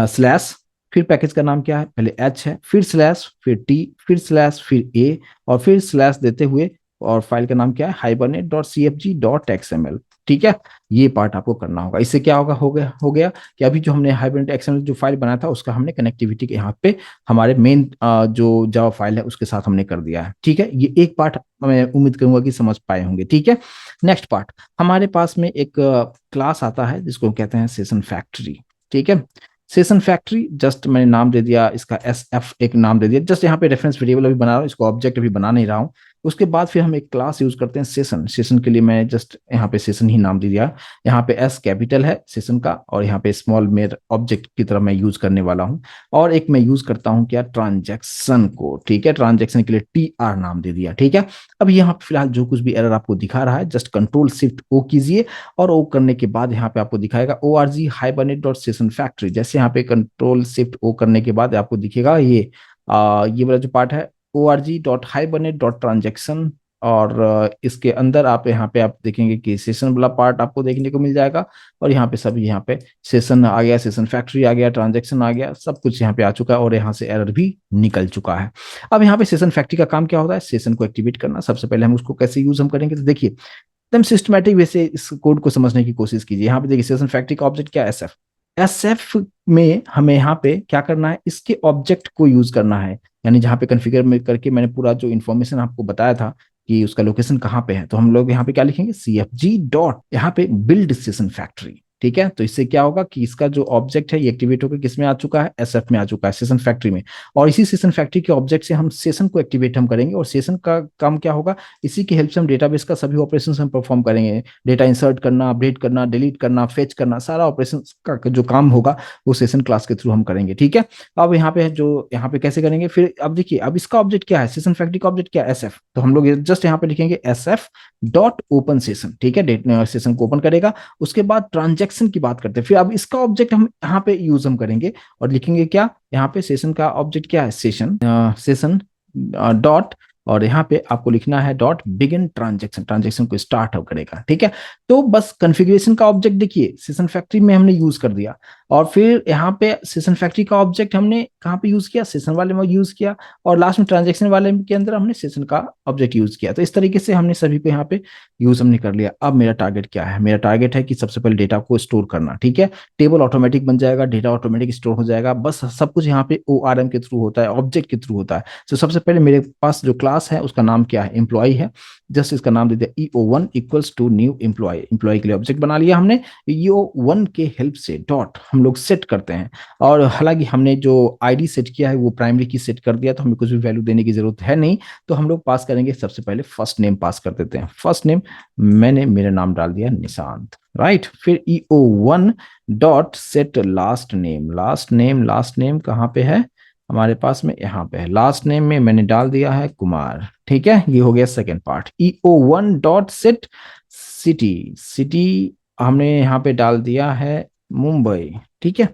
स्लैश, फिर पैकेज का नाम क्या है, पहले h है, फिर स्लैश, फिर t, फिर स्लैश, फिर a, और फिर स्लैश देते हुए, और फाइल का नाम क्या है, hibernate.cfg.xml, ठीक है। ये पार्ट आपको करना होगा। इससे क्या होगा, हो गया कि अभी जो हमने hibernate.xml जो फाइल बनाया था उसका हमने कनेक्टिविटी के यहाँ पे हमारे मेन जो जावा फाइल है उसके साथ हमने कर दिया है, ठीक है। ये एक पार्ट मैं उम्मीद करूंगा कि समझ पाए होंगे, ठीक है। नेक्स्ट पार्ट, हमारे पास में एक क्लास आता है जिसको कहते हैं सेशन फैक्ट्री, ठीक है। सेशन फैक्ट्री जस्ट मैंने नाम दे दिया इसका SF, एक नाम दे दिया, जस्ट यहाँ पे रेफरेंस वेरिएबल अभी बना रहा हूँ, इसको ऑब्जेक्ट अभी बना नहीं रहा हूँ। उसके बाद फिर हम एक क्लास यूज करते हैं सेशन। सेशन के लिए मैं जस्ट यहाँ पे सेशन ही नाम दे दिया। यहाँ पे S कैपिटल है सेशन का, और यहाँ पे स्मॉल मेरे ऑब्जेक्ट की तरह मैं यूज करने वाला हूँ। और एक मैं यूज करता हूँ क्या, ट्रांजेक्शन को, ठीक है। ट्रांजेक्शन के लिए TR नाम दे दिया, ठीक है। अब यहाँ पे फिलहाल जो कुछ भी एरर आपको दिखा रहा है जस्ट कंट्रोल शिफ्ट O कीजिए, और O करने के बाद यहाँ पे आपको दिखाएगा org hibernate.session factory। जैसे यहाँ पे कंट्रोल शिफ्ट O करने के बाद आपको दिखेगा ये वाला जो पार्ट है org.hibernate.transaction, और इसके अंदर आप यहाँ पे आप देखेंगे कि सेशन वाला पार्ट आपको देखने को मिल जाएगा, और यहाँ पे सभी यहाँ पे सेशन आ गया, सेशन फैक्ट्री आ गया, ट्रांजैक्शन आ गया, सब कुछ यहाँ पे आ चुका है, और यहाँ से एरर भी निकल चुका है। अब यहाँ पे सेशन फैक्ट्री का काम क्या होता है, सेशन को एक्टिवेट करना। सबसे पहले हम उसको कैसे यूज हम करेंगे, तो देखिए एकदम सिस्टमैटिक वे से इस कोड को समझने की कोशिश कीजिए। यहाँ पे देखिए सेशन फैक्ट्री का ऑब्जेक्ट क्या है, SF। SF में हमें यहाँ पे क्या करना है, इसके ऑब्जेक्ट को यूज करना है, यानी जहाँ पे कॉन्फ़िगर में करके मैंने पूरा जो इन्फॉर्मेशन आपको बताया था कि उसका लोकेशन कहाँ पे है, तो हम लोग यहाँ पे क्या लिखेंगे, CFG डॉट यहाँ पे बिल्ड सेशन फैक्ट्री, ठीक है। तो इससे क्या होगा कि इसका जो ऑब्जेक्ट है ये एक्टिवेट होकर किस में आ चुका है, एसएफ में आ चुका है, सेशन फैक्ट्री में। और इसी सेशन फैक्ट्री के ऑब्जेक्ट से हम सेशन को एक्टिवेट हम करेंगे, और सेशन का काम क्या होगा, इसी की हेल्प से हम डेटाबेस का सभी ऑपरेशन हम परफॉर्म करेंगे। डेटा इंसर्ट करना, अपडेट करना, डिलीट करना, फेच करना, सारा ऑपरेशन का जो काम होगा वो सेशन क्लास के थ्रू हम करेंगे, ठीक है। अब यहाँ पे जो यहाँ पे कैसे करेंगे, फिर अब देखिए, अब इसका ऑब्जेक्ट क्या है, सेशन फैक्ट्री का ऑब्जेक्ट क्या है, एसएफ। तो हम लोग जस्ट यहाँ पे लिखेंगे एसएफ डॉट ओपन सेशन, ठीक है। डेट सेशन को ओपन करेगा। उसके बाद ट्रांजेक्शन की बात करते हैं, फिर अब इसका ऑब्जेक्ट हम यहाँ पे यूज हम करेंगे और लिखेंगे क्या, यहाँ पे सेशन का ऑब्जेक्ट क्या है, सेशन सेशन डॉट, और यहाँ पे आपको लिखना है डॉट बिगिन ट्रांजेक्शन, ट्रांजेक्शन को स्टार्ट अब करेगा, ठीक है। तो बस कॉन्फ़िगरेशन का ऑब्जेक्ट देखिए सेशन फैक्ट्री में हमने यूज कर दिया, और फिर यहाँ पे सेशन फैक्ट्री का ऑब्जेक्ट हमने कहाँ पे यूज किया, सेशन वाले में यूज किया, और लास्ट में ट्रांजेक्शन वाले के अंदर हमने सेशन का ऑब्जेक्ट यूज किया। तो इस तरीके से हमने सभी को यहाँ पे यूज हमने कर लिया। अब मेरा टारगेट क्या है, मेरा टारगेट है कि सबसे पहले डेटा को स्टोर करना, ठीक है। टेबल ऑटोमेटिक बन जाएगा, डेटा ऑटोमेटिक स्टोर हो जाएगा, बस सब कुछ यहाँ पे ORM के थ्रू होता है, ऑब्जेक्ट के थ्रू होता है। तो सबसे पहले मेरे पास जो क्लास है उसका नाम क्या है, एम्प्लॉय है। जस्ट इसका नाम दे दिया EO1 equals to new employee, employee के लिए ऑब्जेक्ट बना लिया हमने। EO1 के हेल्प से डॉट हम लोग सेट करते हैं, और हालांकि हमने जो आईडी सेट किया है वो प्राइमरी की सेट कर दिया, तो हमें कुछ भी वैल्यू देने की जरूरत है नहीं। तो हम लोग पास करेंगे, सबसे पहले फर्स्ट नेम पास कर देते हैं। फर्स्ट नेम मैंने मेरा नाम डाल दिया निशांत, राइट। फिर EO1 dot set last name, last name कहाँ पे है हमारे पास में, यहाँ पे है। लास्ट नेम में मैंने डाल दिया है कुमार, ठीक है। ये हो गया second part. EO1 dot set city, city हमने यहाँ पे डाल दिया है मुंबई, ठीक है।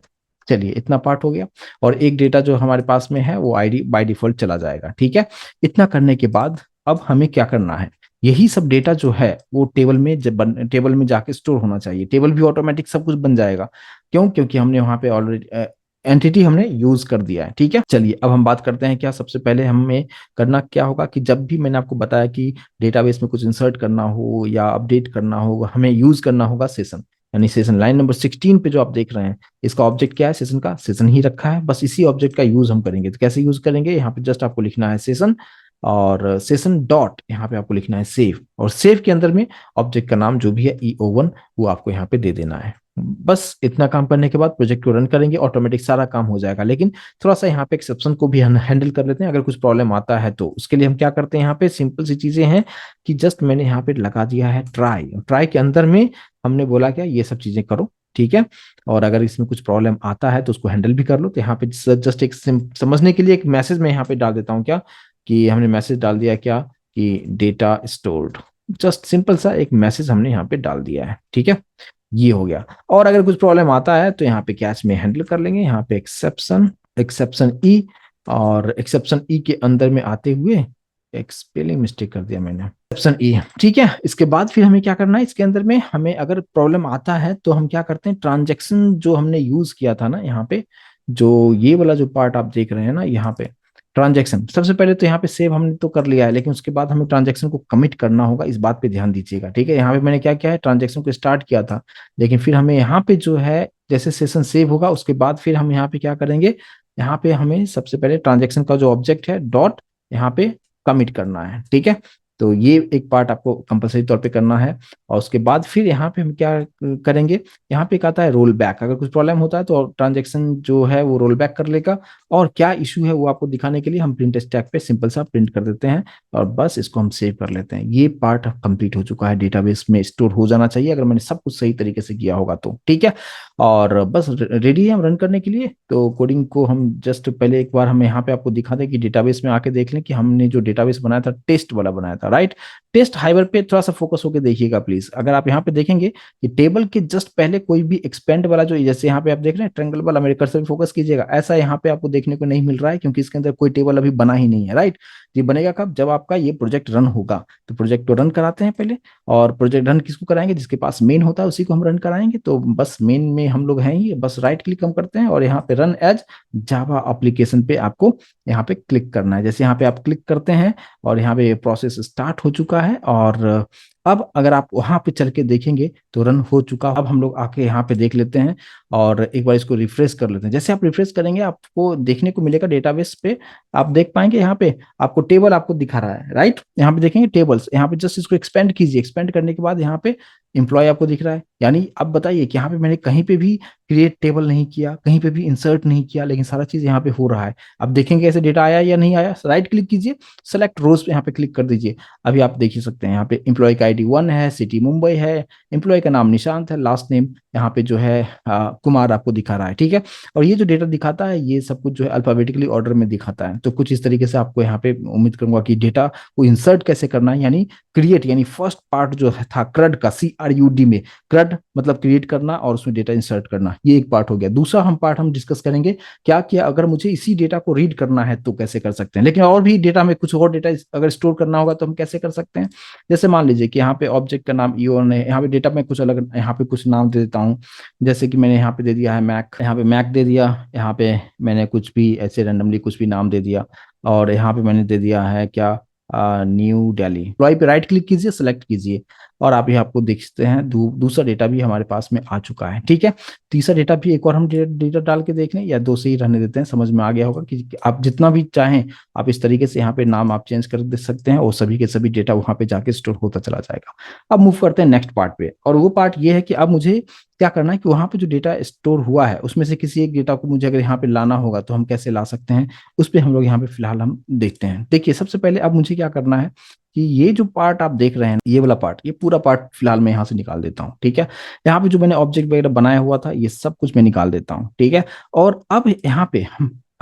चलिए इतना पार्ट हो गया, और एक डेटा जो हमारे पास में है वो आईडी बाय डिफॉल्ट चला जाएगा, ठीक है। इतना करने के बाद अब हमें क्या करना है, यही सब डेटा जो है वो टेबल में टेबल में जाके स्टोर होना चाहिए। टेबल भी ऑटोमेटिक सब कुछ बन जाएगा, क्यों, क्योंकि हमने वहां पे ऑलरेडी एंटिटी हमने यूज कर दिया है, ठीक है। चलिए अब हम बात करते हैं क्या, सबसे पहले हमें करना क्या होगा कि जब भी मैंने आपको बताया कि डेटाबेस में कुछ इंसर्ट करना हो या अपडेट करना हो, हमें यूज करना होगा सेशन, यानी सेशन लाइन नंबर 16 पे जो आप देख रहे हैं, इसका ऑब्जेक्ट क्या है, सेशन का, सेशन ही रखा है, बस इसी ऑब्जेक्ट का यूज हम करेंगे। तो कैसे यूज करेंगे, यहाँ पे जस्ट आपको लिखना है सेशन, और सेशन डॉट यहाँ पे आपको लिखना है सेव, और सेव के अंदर में ऑब्जेक्ट का नाम जो भी है EO1 वो आपको यहाँ पे दे देना है। बस इतना काम करने के बाद प्रोजेक्ट को रन करेंगे, ऑटोमेटिक सारा काम हो जाएगा। लेकिन थोड़ा सा यहाँ पे एक्सेप्शन को भी हम हैंडल कर लेते हैं, अगर कुछ प्रॉब्लम आता है तो उसके लिए हम क्या करते हैं, यहाँ पे सिंपल सी चीजें हैं कि जस्ट मैंने यहाँ पे लगा दिया है ट्राई, ट्राई के अंदर में हमने बोला क्या, ये सब चीजें करो, ठीक है। और अगर इसमें कुछ प्रॉब्लम आता है तो उसको हैंडल भी कर लो। तो यहाँ पे जस्ट एक समझने के लिए एक मैसेज मैं यहाँ पे डाल देता हूँ क्या, कि हमने मैसेज डाल दिया क्या, कि डेटा स्टोर्ड, जस्ट सिंपल सा एक मैसेज हमने यहाँ पे डाल दिया है, ठीक है। ये हो गया। और अगर कुछ प्रॉब्लम आता है तो यहाँ पे कैच में हैंडल कर लेंगे, यहाँ पे एक्सेप्शन, एक्सेप्शन ई, और एक्सेप्शन ई के अंदर में आते हुए एक स्पेलिंग मिस्टेक कर दिया मैंने, एक्सेप्शन ई, ठीक है। इसके बाद फिर हमें क्या करना है, इसके अंदर में हमें अगर प्रॉब्लम आता है तो हम क्या करते हैं, ट्रांजेक्शन जो हमने यूज किया था ना यहाँ पे, जो ये वाला जो पार्ट आप देख रहे हैं ना यहाँ पे, ट्रांजेक्शन, सबसे पहले तो यहाँ पे सेव हमने तो कर लिया है, लेकिन उसके बाद हमें ट्रांजेक्शन को कमिट करना होगा, इस बात पे ध्यान दीजिएगा, ठीक है। यहाँ पे मैंने क्या किया है, ट्रांजेक्शन को स्टार्ट किया था, लेकिन फिर हमें यहाँ पे जो है, जैसे सेशन सेव होगा उसके बाद फिर हम यहाँ पे क्या करेंगे, यहाँ पे हमें सबसे पहले ट्रांजेक्शन का जो ऑब्जेक्ट है डॉट यहाँ पे कमिट करना है, ठीक है। तो ये एक पार्ट आपको कंपलसरी तौर पे करना है। और उसके बाद फिर यहाँ पे हम क्या करेंगे, यहाँ पे एक आता है रोल बैक, अगर कुछ प्रॉब्लम होता है तो ट्रांजेक्शन जो है वो रोल बैक कर लेगा, और क्या इशू है वो आपको दिखाने के लिए हम प्रिंट स्टैक पे सिंपल सा प्रिंट कर देते हैं, और बस इसको हम सेव कर लेते हैं। ये पार्ट कंप्लीट हो चुका है, डेटाबेस में स्टोर हो जाना चाहिए अगर मैंने सब कुछ सही तरीके से किया होगा तो, ठीक है। और बस रेडी है हम रन करने के लिए। तो कोडिंग को हम जस्ट पहले एक बार हम यहाँ पे आपको दिखा दें कि डेटाबेस में आके देख लें कि हमने जो डेटाबेस बनाया था टेस्ट वाला बनाया था, राइट। टेस्ट हाइवर पे थोड़ा सा फोकस होकर देखिएगा प्लीज। अगर आप यहाँ पे देखेंगे कि टेबल के जस्ट पहले कोई भी एक्सपेंड वाला जो, जैसे यहाँ पे आप देख रहे हैं ट्रायंगल वाला, मेरे कर्सर पे फोकस कीजिएगा, ऐसा यहाँ पे आपको देखने को नहीं मिल रहा है, क्योंकि इसके अंदर कोई टेबल अभी बना ही नहीं है, राइट। ये बनेगा कब, जब आपका ये प्रोजेक्ट रन होगा। तो प्रोजेक्ट को रन कराते हैं पहले, और प्रोजेक्ट रन किसको कराएंगे, जिसके पास मेन होता है उसी को हम रन कराएंगे। तो बस मेन में हम लोग हैं ही, बस राइट क्लिक हम करते हैं और यहाँ पे रन एज जावा एप्लीकेशन पे आपको यहाँ पे क्लिक करना है। जैसे यहाँ पे आप क्लिक करते हैं और यहाँ पे प्रोसेस स्टार्ट हो चुका है, और अब अगर आप वहां पे चल के देखेंगे तो रन हो चुका। अब हम लोग आके यहाँ पे देख लेते हैं और एक बार इसको रिफ्रेश कर लेते हैं। जैसे आप रिफ्रेश करेंगे आपको देखने को मिलेगा डेटाबेस पे, आप देख पाएंगे यहाँ पे आपको टेबल आपको दिखा रहा है, राइट। यहाँ पे देखेंगे टेबल्स, यहाँ पे जस्ट इसको एक्सपेंड कीजिए, एक्सपेंड करने के बाद यहाँ पे एम्प्लॉय आपको दिख रहा है, यानी अब बताइए कि यहाँ पे मैंने कहीं पे भी क्रिएट टेबल नहीं किया, कहीं पे भी इंसर्ट नहीं किया, लेकिन सारा चीज यहाँ पे हो रहा है। अब देखेंगे ऐसे डेटा आया या नहीं आया। राइट क्लिक कीजिए, सेलेक्ट रोज पे यहाँ पे क्लिक कर दीजिए। अभी आप देख ही सकते हैं यहाँ पे एम्प्लॉय का आईडी 1 है, सिटी मुंबई है, एम्प्लॉय का नाम निशांत है, लास्ट नेम यहाँ पे जो है कुमार आपको दिखा रहा है। ठीक है, और ये जो डेटा दिखाता है ये सब कुछ जो है अल्फाबेटिकली ऑर्डर में दिखाता है। तो कुछ इस तरीके से आपको यहाँ पे उम्मीद करूंगा कि डेटा को इंसर्ट कैसे करना है, यानी क्रिएट, यानी फर्स्ट पार्ट जो था क्रड का, CRUD में, क्रड मतलब क्रिएट करना और उसमें डेटा इंसर्ट करना, ये एक पार्ट हो गया। दूसरा पार्ट हम डिस्कस करेंगे क्या किया अगर मुझे इसी डेटा को रीड करना है तो कैसे कर सकते हैं। लेकिन और भी डेटा में कुछ और डेटा अगर स्टोर करना होगा तो हम कैसे कर सकते हैं। जैसे मान लीजिए कि यहाँ पे ऑब्जेक्ट का नाम ईओन है, यहाँ पे डेटा में कुछ अलग, यहाँ पे कुछ नाम दे देता हूँ। जैसे कि मैंने यहाँ पे दे दिया है मैक, यहाँ पे मैक दे दिया, यहाँ पे मैंने कुछ भी ऐसे रैंडमली कुछ भी नाम दे दिया, और यहाँ पे मैंने दे दिया है क्या, न्यू दिल्ली। एम्प्लॉय पे राइट क्लिक कीजिए, सेलेक्ट कीजिए, और अभी आपको देखते हैं दूसरा डेटा भी हमारे पास में आ चुका है। ठीक है, तीसरा डेटा भी एक और हम डेटा डाल के देख लें, या दो से ही रहने देते हैं, समझ में आ गया होगा कि आप जितना भी चाहें आप इस तरीके से यहाँ पे नाम आप चेंज कर दे सकते हैं, और सभी के सभी डेटा वहां पे जाके स्टोर होता चला जाएगा। अब मूव करते हैं नेक्स्ट पार्ट पे, और वो पार्ट ये है कि अब मुझे क्या करना है कि वहां पे जो डेटा स्टोर हुआ है उसमें से किसी एक डेटा को मुझे अगर यहाँ पे लाना होगा तो हम कैसे ला सकते हैं, उस पर हम लोग यहाँ पे फिलहाल हम देखते हैं। देखिए सबसे पहले अब मुझे क्या करना है कि ये जो पार्ट आप देख रहे हैं, ये वाला पार्ट, ये पूरा पार्ट फिलहाल मैं यहाँ से निकाल देता हूँ। ठीक है, यहाँ पे जो मैंने ऑब्जेक्ट वगैरह बनाया हुआ था ये सब कुछ मैं निकाल देता हूँ। ठीक है, और अब यहाँ पे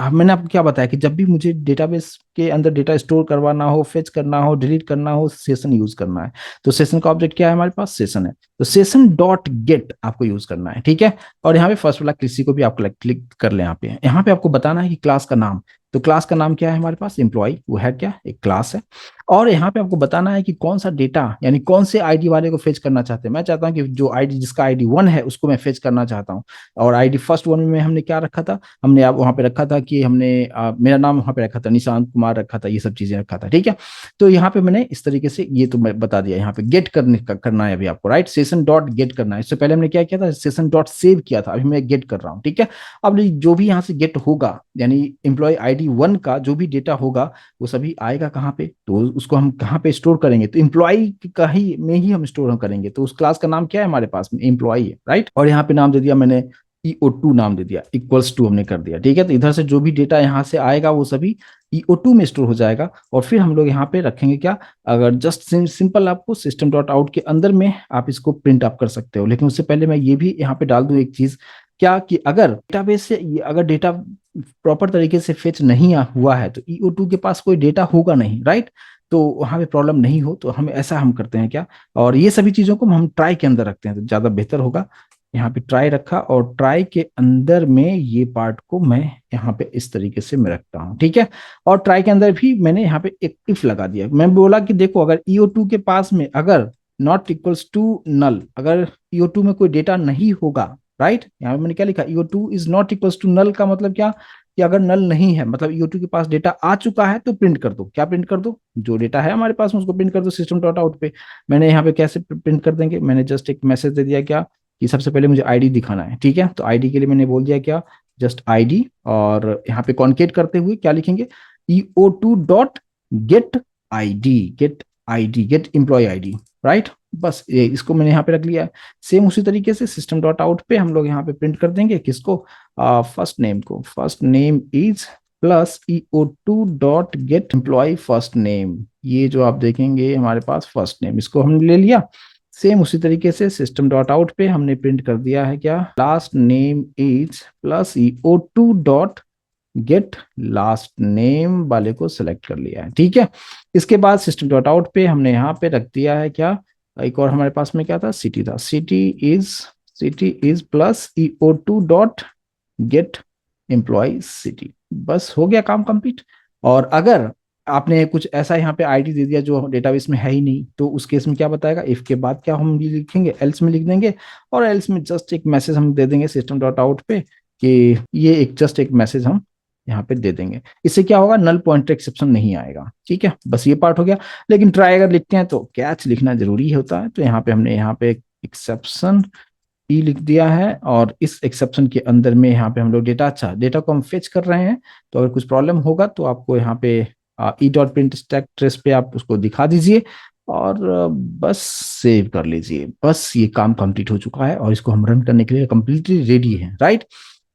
मैंने आपको क्या बताया कि जब भी मुझे डेटाबेस के अंदर डेटा स्टोर करवाना हो, फेच करना हो, डिलीट करना हो, सेशन यूज करना है। तो सेशन का ऑब्जेक्ट क्या है हमारे पास, सेशन है। तो सेशन डॉट गेट आपको यूज करना है। ठीक है, और यहाँ पे फर्स्ट वाला किसी को भी आप क्लिक कर ले। यहाँ पे आपको बताना है कि क्लास का नाम, तो क्लास का नाम क्या है हमारे पास, एम्प्लॉय, वो है क्या, एक क्लास है। और यहाँ पे आपको बताना है कि कौन सा डेटा, यानी कौन से आईडी वाले को फेच करना चाहते हैं। मैं चाहता हूँ कि जो आईडी, जिसका आईडी 1 है उसको मैं फेच करना चाहता हूँ। और आईडी फर्स्ट 1 में हमने क्या रखा था, हमने आप वहां पे रखा था कि हमने मेरा नाम वहां पे रखा था, निशांत कुमार रखा था, ये सब चीजें रखा था। ठीक है, तो यहाँ पे मैंने इस तरीके से ये तो मैं बता दिया। यहाँ पे गेट करना है अभी आपको, राइट, सेशन डॉट गेट करना है। इससे पहले हमने क्या किया था, सेशन डॉट सेव किया था, अभी मैं गेट कर रहा हूँ। ठीक है, अब जो भी यहाँ से गेट होगा, यानी एम्प्लॉय आईडी 1 का जो भी डेटा होगा वो सभी आएगा कहाँ पे, तो उसको हम कहाँ पे स्टोर करेंगे, तो एम्प्लॉय का ही में ही हम स्टोर करेंगे। तो उस क्लास का नाम क्या है हमारे पास में, एम्प्लॉय है, राइट। और यहाँ पे नाम दे दिया मैंने EO2 नाम दे दिया, इक्वल्स टू हमने कर दिया। ठीक है, तो इधर से जो भी डेटा यहाँ से आएगा वो सभी EO2 में स्टोर हो जाएगा। और फिर हम लोग यहाँ पे रखेंगे क्या, अगर जस्ट सिंपल आपको सिस्टम डॉट आउट के अंदर में आप इसको प्रिंट आप कर सकते हो। लेकिन उससे पहले मैं ये भी यहाँ पे डाल दूं एक चीज, क्या कि अगर डेटाबेस से अगर डेटा प्रॉपर तरीके से फेच नहीं हुआ है तो EO2 के पास कोई डेटा होगा नहीं, राइट। तो वहां पे प्रॉब्लम नहीं हो तो हम ऐसा हम करते हैं क्या, और ये सभी चीजों को हम ट्राई के अंदर रखते हैं तो ज्यादा बेहतर होगा। यहाँ पे ट्राई रखा, और ट्राई के अंदर में ये पार्ट को मैं यहाँ पे इस तरीके से मैं रखता हूँ। ठीक है, और ट्राई के अंदर भी मैंने यहाँ पे एक इफ लगा दिया। मैं बोला कि देखो अगर EO2 के पास में अगर नॉट इक्वल्स टू नल, अगर EO2 में कोई डेटा नहीं होगा, राइट। यहाँ पे मैंने क्या लिखा, EO2 is not equals to null, का मतलब क्या कि अगर नल नहीं है मतलब EO2 के पास डेटा आ चुका है तो प्रिंट कर दो। क्या प्रिंट कर दो, जो डेटा है हमारे पास उसको प्रिंट कर दो सिस्टम डॉट आउट पे। मैंने यहाँ पे कैसे प्रिंट कर देंगे, मैंने जस्ट एक मैसेज दे दिया क्या कि सबसे पहले मुझे आईडी दिखाना है। ठीक है, तो आईडी के लिए मैंने बोल दिया क्या, जस्ट आईडी, और यहाँ पे कॉन्केट करते हुए क्या लिखेंगे, EO2 dot get ID, get employee ID, right. बस ये इसको मैंने यहाँ पे रख लिया है। सेम उसी तरीके से सिस्टम डॉट आउट पे हम लोग यहाँ पे प्रिंट कर देंगे किसको, फर्स्ट नेम को, first name is plus EO2 dot get employee first name. ये जो आप देखेंगे हमारे पास फर्स्ट नेम, इसको हमने ले लिया। सेम उसी तरीके से सिस्टम डॉट आउट पे हमने प्रिंट कर दिया है क्या, last name is plus EO2 dot gate last name वाले को सिलेक्ट कर लिया है। ठीक है, इसके बाद सिस्टम डॉट आउट पे हमने यहाँ पे रख दिया है क्या, एक और हमारे पास में क्या था, सिटी था, city is plus EO2 dot get employee city. बस हो गया काम कंप्लीट। और अगर आपने कुछ ऐसा यहाँ पे आईडी दे दिया जो डेटाबेस में है ही नहीं, तो उस केस में क्या बताएगा, इफ के बाद क्या हम लिखेंगे, एल्स में लिख देंगे, और एल्स में जस्ट एक मैसेज हम दे देंगे सिस्टम डॉट आउट पे कि ये एक जस्ट एक मैसेज हम यहाँ पे दे देंगे। इससे क्या होगा, नल पॉइंटर एक्सेप्शन नहीं आएगा। ठीक है, बस ये पार्ट हो गया। लेकिन ट्राई अगर लिखते हैं तो कैच लिखना जरूरी होता है, तो यहाँ पे हमने यहाँ पे एक्सेप्शन लिख दिया है, और इस एक्सेप्शन के अंदर में यहाँ पे हम लोग डेटा, अच्छा डेटा को हम फेच कर रहे हैं, तो अगर कुछ प्रॉब्लम होगा तो आपको यहाँ पे E dot print stack trace पे आप उसको दिखा दीजिए। और बस सेव कर लीजिए। बस ये काम कंप्लीट हो चुका है और इसको हम रन करने के लिए कंप्लीटली रेडी है, राइट।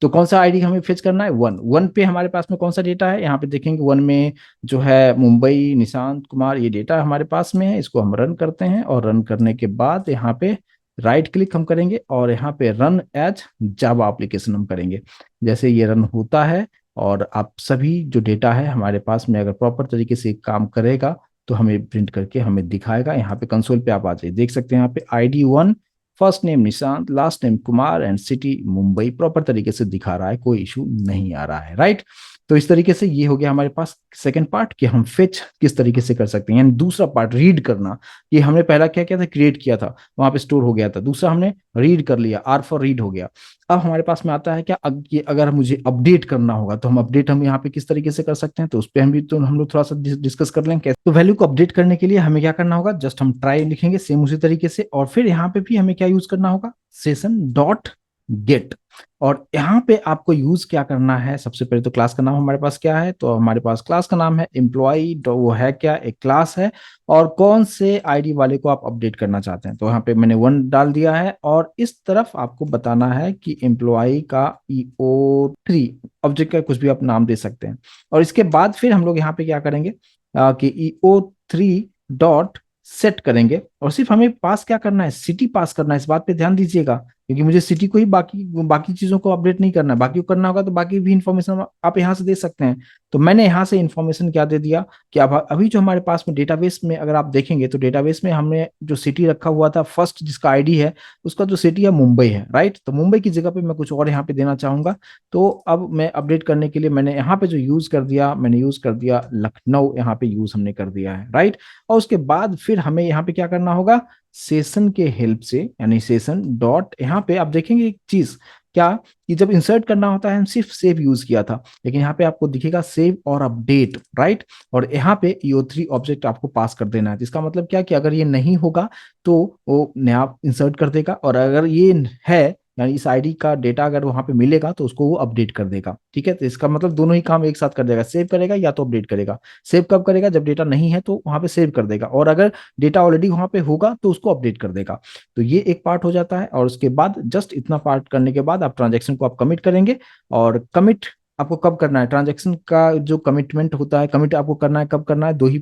तो कौन सा आईडी हमें फेच करना है? वन। वन पे हमारे पास में कौन सा डेटा है? यहाँ पे देखेंगे वन में जो है मुंबई निशांत कुमार, ये डेटा हमारे पास में है। इसको हम रन करते हैं और रन करने के बाद यहाँ पे राइट क्लिक हम करेंगे और यहाँ पे रन एज जावा एप्लीकेशन हम करेंगे। जैसे ये रन होता है और आप सभी जो डेटा है हमारे पास में अगर प्रॉपर तरीके से काम करेगा तो हमें प्रिंट करके हमें दिखाएगा। यहाँ पे कंसोल पे आप आ जाइए, देख सकते हैं यहाँ पे ID one, first name Nishant, last name Kumar and city Mumbai proper तरीके से दिखा रहा है, कोई इशू नहीं आ रहा है, राइट। तो इस तरीके से ये हो गया हमारे पास सेकंड पार्ट कि हम फेच किस तरीके से कर सकते हैं। यानी दूसरा पार्ट रीड करना, ये हमने पहला क्या किया था, क्रिएट किया था, वहां पे स्टोर हो गया था। दूसरा हमने रीड कर लिया, आर फॉर रीड हो गया। अब हमारे पास में आता है क्या, ये अगर मुझे अपडेट करना होगा तो हम अपडेट हम यहाँ पे किस तरीके से कर सकते हैं, तो उस पर हम भी तो हम लोग थोड़ा सा डिस्कस कर लेंगे कैसे। तो वैल्यू को अपडेट करने के लिए हमें क्या करना होगा, जस्ट हम ट्राई लिखेंगे सेम उसी तरीके से, और फिर यहाँ पे भी हमें क्या यूज करना होगा, सेशन डॉट गेट। और यहाँ पे आपको यूज क्या करना है, सबसे पहले तो क्लास का नाम हमारे पास क्या है, तो हमारे पास क्लास का नाम है एम्प्लॉय। वो है क्या, एक क्लास है। और कौन से आईडी वाले को आप अपडेट करना चाहते हैं, तो यहाँ पे मैंने वन डाल दिया है। और इस तरफ आपको बताना है कि एम्प्लॉय का EO3 ऑब्जेक्ट का कुछ भी आप नाम दे सकते हैं। और इसके बाद फिर हम लोग यहाँ पे क्या करेंगे कि EO3 डॉट सेट करेंगे। और सिर्फ हमें पास क्या करना है, सिटी पास करना है। इस बात पे ध्यान दीजिएगा, क्योंकि मुझे सिटी को ही बाकी बाकी चीजों को अपडेट नहीं करना है। बाकी को करना होगा तो बाकी भी इंफॉर्मेशन आप यहाँ से दे सकते हैं। तो मैंने यहाँ से इंफॉर्मेशन क्या दे दिया कि अब अभी जो हमारे पास में डेटाबेस में अगर आप देखेंगे तो डेटाबेस में हमने जो सिटी रखा हुआ था फर्स्ट जिसका आईडी है, उसका जो सिटी है मुंबई है, राइट। तो मुंबई की जगह पे मैं कुछ और यहाँ पे देना चाहूंगा। तो अब मैं अपडेट करने के लिए मैंने यहाँ पे जो यूज कर दिया, मैंने यूज कर दिया लखनऊ, यहाँ पे यूज हमने कर दिया है, राइट। और उसके बाद फिर हमें यहाँ पे क्या करना होगा, सेशन के हेल्प से, यानी सेशन डॉट, यहाँ पे आप देखेंगे एक चीज क्या, कि जब इंसर्ट करना होता है हम सिर्फ सेव यूज किया था, लेकिन यहाँ पे आपको दिखेगा सेव और अपडेट, राइट। और यहाँ पे EO3 ऑब्जेक्ट आपको पास कर देना है, जिसका मतलब क्या कि अगर ये नहीं होगा तो वो नया इंसर्ट कर देगा, और अगर ये है यानी इस आईडी का डेटा अगर वहां पे मिलेगा तो उसको वो अपडेट कर देगा, ठीक है। तो इसका मतलब दोनों ही काम एक साथ कर देगा, सेव करेगा या तो अपडेट करेगा। सेव कब करेगा, जब डेटा नहीं है तो वहां पे सेव कर देगा, और अगर डेटा ऑलरेडी वहां पे होगा तो उसको अपडेट कर देगा। तो ये एक पार्ट हो जाता है। और उसके बाद जस्ट इतना पार्ट करने के बाद आप ट्रांजेक्शन को आप कमिट करेंगे। और कमिट आपको कब करना है, ट्रांजैक्शन का जो कमिटमेंट होता है, कमिट आपको करना है कब करना है, दो ही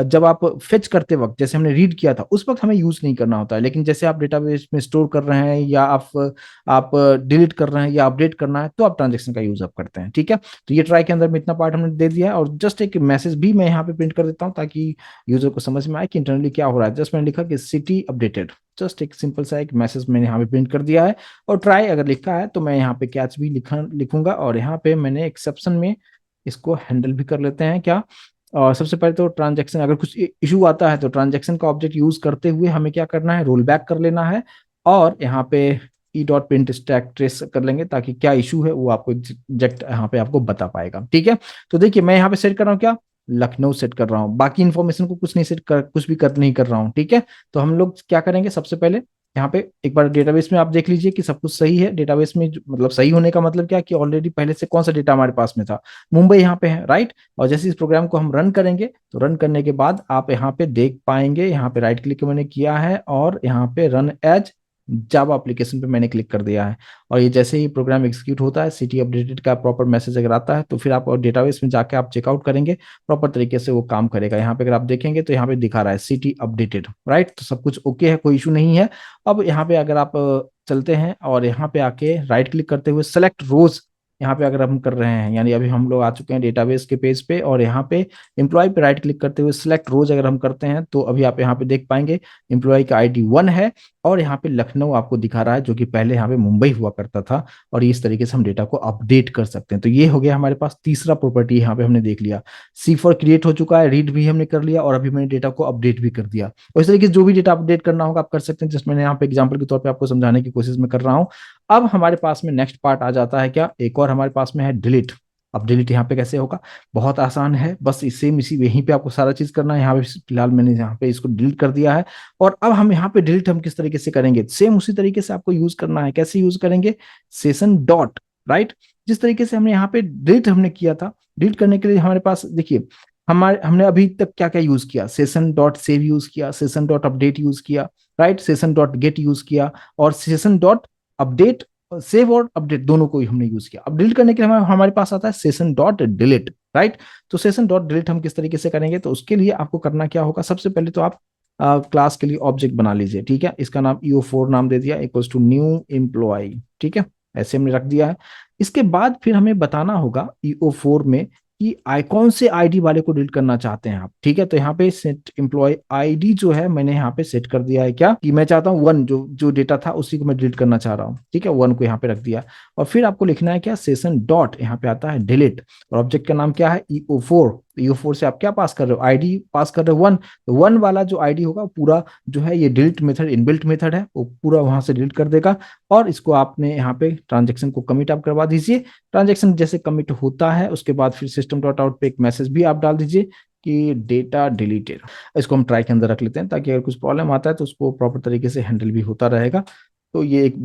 जब आप फेच करते वक्त, जैसे हमने रीड किया था उस वक्त हमें यूज नहीं करना होता है, लेकिन जैसे आप डेटाबेस में स्टोर कर रहे हैं या आप डिलीट कर रहे हैं या अपडेट करना है तो आप ट्रांजेक्शन का यूज आप करते हैं, ठीक है। तो ये ट्राई के अंदर में इतना पार्ट हमने दे दिया है। और जस्ट एक मैसेज भी मैं यहाँ पे प्रिंट कर देता हूँ ताकि यूजर को समझ में आए कि इंटरनली क्या हो रहा है। जस्ट मैंने लिखा कि सिटी अपडेटेड, जस्ट एक सिंपल सा एक मैसेज मैंने यहाँ पे प्रिंट कर दिया है। और ट्राई अगर लिखा है तो मैं यहाँ पे कैच भी लिखूंगा, और यहाँ पे मैंने एक्सेप्शन में इसको हैंडल भी कर लेते हैं क्या। और सबसे पहले तो ट्रांजैक्शन अगर कुछ इशू आता है तो ट्रांजैक्शन का ऑब्जेक्ट यूज करते हुए हमें क्या करना है, रोल बैक कर लेना है। और यहाँ पे E.print स्टैक ट्रेस कर लेंगे ताकि क्या इशू है वो आपको एग्जैक्ट यहाँ पे आपको बता पाएगा, ठीक है। तो देखिए मैं यहाँ पे सेट कर रहा हूँ क्या, लखनऊ सेट कर रहा हूँ, बाकी इन्फॉर्मेशन को कुछ नहीं सेट कर, कुछ भी कर नहीं कर रहा हूँ, ठीक है। तो हम लोग क्या करेंगे, सबसे पहले यहाँ पे एक बार डेटाबेस में आप देख लीजिए कि सब कुछ सही है। डेटाबेस में मतलब सही होने का मतलब क्या कि ऑलरेडी पहले से कौन सा डेटा हमारे पास में था, मुंबई यहाँ पे है, राइट। और जैसे इस प्रोग्राम को हम रन करेंगे तो रन करने के बाद आप यहाँ पे देख पाएंगे, यहाँ पे राइट क्लिक मैंने किया है और यहाँ पे रन एज जावा एप्लीकेशन पे मैंने क्लिक कर दिया है। और ये जैसे ही प्रोग्राम एग्जीक्यूट होता है, सिटी अपडेटेड का प्रॉपर मैसेज अगर आता है तो फिर आप डेटाबेस में जाके आप चेकआउट करेंगे, प्रॉपर तरीके से वो काम करेगा। यहाँ पे अगर आप देखेंगे तो यहाँ पे दिखा रहा है सिटी अपडेटेड, राइट। तो सब कुछ ओके है, कोई इशू नहीं है। अब यहाँ पे अगर आप चलते हैं और यहाँ पे आके राइट क्लिक करते हुए सेलेक्ट रोज, यहाँ पे अगर हम कर रहे हैं, यानी अभी हम लोग आ चुके हैं डेटाबेस के पेज पे, और यहाँ पे एम्प्लॉय पे राइट क्लिक करते हुए सिलेक्ट रोज अगर हम करते हैं तो अभी आप यहाँ पे देख पाएंगे एम्प्लॉय का आईडी वन है और यहाँ पे लखनऊ आपको दिखा रहा है, जो कि पहले यहाँ पे मुंबई हुआ करता था। और इस तरीके से हम डेटा को अपडेट कर सकते हैं। तो ये हो गया हमारे पास तीसरा प्रॉपर्टी, यहाँ पे हमने देख लिया। सी फॉर क्रिएट हो चुका है, रीड भी हमने कर लिया, और अभी मैंने डेटा को अपडेट भी कर दिया। और इस तरीके से जो भी डेटा अपडेट करना होगा आप कर सकते हैं, जिसमें मैंने यहाँ पे एग्जाम्पल के तौर पर आपको समझाने की कोशिश में कर रहा हूँ। अब हमारे पास में नेक्स्ट पार्ट आ जाता है क्या, एक और हमारे पास में है डिलीट। अब डिलीट यहाँ पे कैसे होगा, बहुत आसान है, बस सेम इसी यहीं पे आपको सारा चीज करना है। यहाँ पे फिलहाल मैंने यहाँ पे इसको डिलीट कर दिया है। और अब हम यहाँ पे डिलीट हम किस तरीके से करेंगे, सेम उसी तरीके से आपको यूज करना है। कैसे यूज करेंगे, सेशन डॉट, राइट। जिस तरीके से हमने यहाँ पे डिलीट हमने किया था, डिलीट करने के लिए हमारे पास देखिए हमने अभी तक क्या क्या यूज किया, सेशन डॉट सेव यूज किया, सेशन डॉट अपडेट यूज किया, right, session dot gate use किया, और सेशन डॉट अपडेट, सेव और अपडेट दोनों को ही हमने यूज किया। अब डिलीट करने के लिए हमारे पास आता है सेशन डॉट डिलीट, राइट। तो सेशन डॉट डिलीट हम किस तरीके से करेंगे, तो उसके लिए आपको करना क्या होगा, सबसे पहले तो आप क्लास के लिए ऑब्जेक्ट बना लीजिए, ठीक है। इसका नाम eo4 नाम दे दिया, इक्वल्स टू न्यू एम्प्लॉय, ठीक है, ऐसे हमने रख दिया है। इसके बाद फिर हमें बताना होगा eo4 में कि कौन से आईडी वाले को डिलीट करना चाहते हैं आप, ठीक है। तो यहाँ पे सेट एम्प्लॉय आईडी जो है मैंने यहाँ पे सेट कर दिया है, क्या कि मैं चाहता हूँ वन, जो जो डेटा था उसी को मैं डिलीट करना चाह रहा हूँ, ठीक है, वन को यहाँ पे रख दिया। और फिर आपको लिखना है क्या, सेशन डॉट, यहाँ पे आता है डिलीट, और ऑब्जेक्ट का नाम क्या है, eo4। eo4 से आप क्या पास कर रहे हो, आईडी पास कर रहे हो वन, तो वन वाला जो आईडी होगा पूरा जो है, ये डिलीट मेथड इनबिल्ट मेथड है, वो पूरा वहां से डिलीट कर देगा। और इसको आपने यहाँ पे ट्रांजेक्शन को कमिट आप करवा दीजिए। ट्रांजेक्शन जैसे कमिट होता है उसके बाद फिर सिस्टम डॉट आउट पे एक मैसेज भी आप डाल दीजिए कि डेटा डिलीटेड। इसको हम ट्राई के अंदर रख लेते हैं, ताकि अगर कुछ प्रॉब्लम आता है तो उसको प्रॉपर तरीके से हैंडल भी होता रहेगा। तो ये एक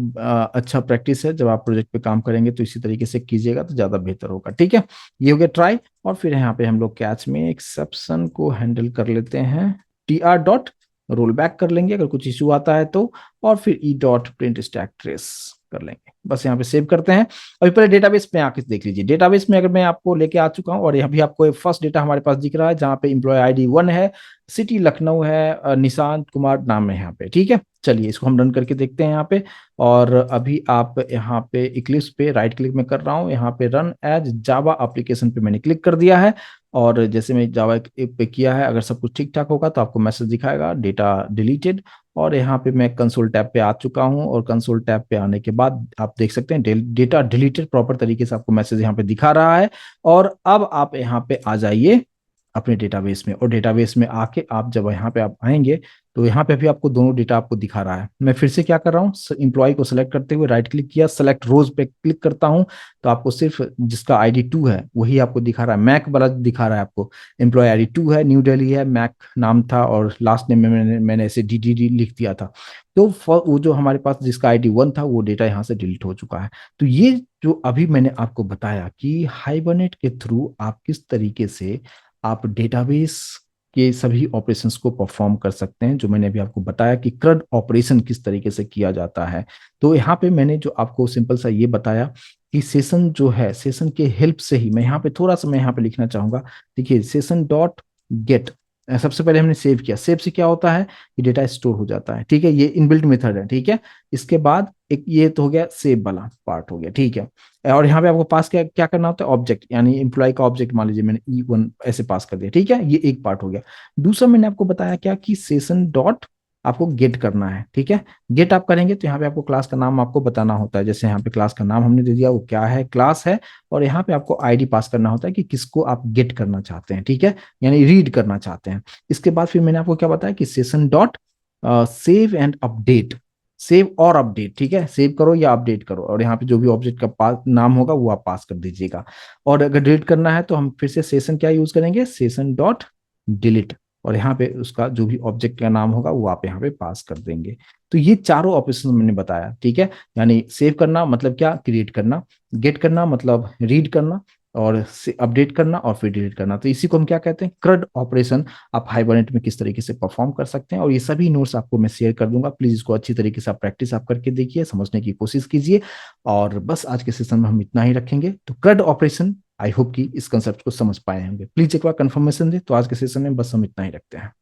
अच्छा प्रैक्टिस है, जब आप प्रोजेक्ट पे काम करेंगे तो इसी तरीके से कीजिएगा तो ज्यादा बेहतर होगा, ठीक है। ये हो गया ट्राई। और फिर यहाँ पे हम लोग कैच में एक्सेप्शन को हैंडल कर लेते हैं, T R dot roll back कर लेंगे अगर कुछ इशू आता है तो, और फिर E dot print stack trace कर लेंगे। बस यहाँ पे सेव करते हैं। अभी पहले डेटाबेस में आके देख लीजिए, डेटाबेस में अगर मैं आपको लेके आ चुका हूँ और यहाँ भी आपको फर्स्ट डेटा हमारे पास दिख रहा है, जहाँ पे एम्प्लॉय आईडी 1 है, सिटी लखनऊ है, निशांत कुमार नाम है यहाँ पे, ठीक है। चलिए इसको हम रन करके देखते हैं यहाँ पे। और अभी आप यहाँ पे इक्लिप्स पे राइट क्लिक में कर रहा हूँ, यहाँ पे रन एज जावा एप्लीकेशन पे मैंने क्लिक कर दिया है। और जैसे मैं जावा पे किया है, अगर सब कुछ ठीक ठाक होगा तो आपको मैसेज दिखाएगा डेटा डिलीटेड। और यहाँ पे मैं कंसोल टैब पे आ चुका हूँ, और कंसोल टैब पे आने के बाद आप देख सकते हैं डेटा डिलीटेड प्रॉपर तरीके से आपको मैसेज यहाँ पे दिखा रहा है। और अब आप यहाँ पे आ जाइए अपने डेटाबेस में, और डेटाबेस में आके आप जब यहाँ पे आप आएंगे तो यहाँ पे भी आपको दोनों डेटा आपको दिखा रहा है। मैं फिर से क्या कर रहा हूँ, इंप्लॉय को सिलेक्ट करते हुए राइट क्लिक किया, सेलेक्ट रोज पे क्लिक करता हूँ, तो आपको सिर्फ जिसका आईडी 2 है वही आपको दिखा रहा है, मैक वाला दिखा रहा है आपको। एम्प्लॉय आईडी 2 है, न्यू दिल्ली है, मैक नाम था, और लास्ट नेम में मैंने ऐसे डी लिख दिया था। तो वो जो हमारे पास जिसका आईडी 1 था वो डेटा यहाँ से डिलीट हो चुका है। तो ये जो अभी मैंने आपको बताया कि हाइबरनेट के थ्रू आप किस तरीके से आप डेटाबेस के सभी ऑपरेशंस को परफॉर्म कर सकते हैं, जो मैंने अभी आपको बताया कि क्रड ऑपरेशन किस तरीके से किया जाता है। तो यहाँ पे मैंने जो आपको सिंपल सा ये बताया कि सेशन जो है, सेशन के हेल्प से ही मैं यहाँ पे थोड़ा सा मैं यहाँ पे लिखना चाहूंगा। देखिए सेशन डॉट गेट, सबसे पहले हमने सेव किया, सेव से क्या होता है कि डेटा स्टोर हो जाता है, ठीक है, ये इनबिल्ट मेथड है, ठीक है। इसके बाद एक ये तो हो गया सेव वाला पार्ट हो गया, ठीक है। और यहाँ पे आपको पास क्या क्या करना होता है, ऑब्जेक्ट, यानी एम्प्लॉय का ऑब्जेक्ट मान लीजिए मैंने E1 ऐसे पास कर दिया, ठीक है, ये एक पार्ट हो गया। दूसरा मैंने आपको बताया क्या कि सेशन डॉट आपको गेट करना है, ठीक है। गेट आप करेंगे तो यहाँ पे आपको क्लास का नाम आपको बताना होता है, जैसे यहाँ पे क्लास का नाम हमने दे दिया, वो क्या है, क्लास है। और यहाँ पे आपको आईडी पास करना होता है कि किसको आप गेट करना चाहते हैं, ठीक है, यानी रीड करना चाहते हैं। इसके बाद फिर मैंने आपको क्या बताया कि session dot save and update, save और अपडेट, ठीक है, सेव करो या अपडेट करो, और यहाँ पे जो भी ऑब्जेक्ट का पास नाम होगा वो आप पास कर दीजिएगा। और अगर डिलीट करना है तो हम फिर से सेशन क्या यूज करेंगे, सेशन डॉट डिलीट, और यहाँ पे उसका जो भी ऑब्जेक्ट का नाम होगा वो आप यहाँ पे पास कर देंगे। तो ये चारों ऑपरेशन मैंने बताया, ठीक है। यानी सेव करना मतलब क्या, क्रिएट करना, गेट करना मतलब रीड करना, और अपडेट करना, और फिर डिलीट करना। तो इसी को हम क्या कहते हैं, क्रड ऑपरेशन। आप हाइबरनेट में किस तरीके से परफॉर्म कर सकते हैं, और ये सभी नोट्स आपको मैं शेयर कर दूंगा। प्लीज इसको अच्छी तरीके से आप प्रैक्टिस आप करके देखिए, समझने की कोशिश कीजिए। और बस आज के सेशन में हम इतना ही रखेंगे। तो क्रड ऑपरेशन, आई होप कि इस कंसेप्ट को समझ पाए होंगे। प्लीज एक बार कंफर्मेशन दे। तो आज के सेशन में बस हम इतना ही रखते हैं।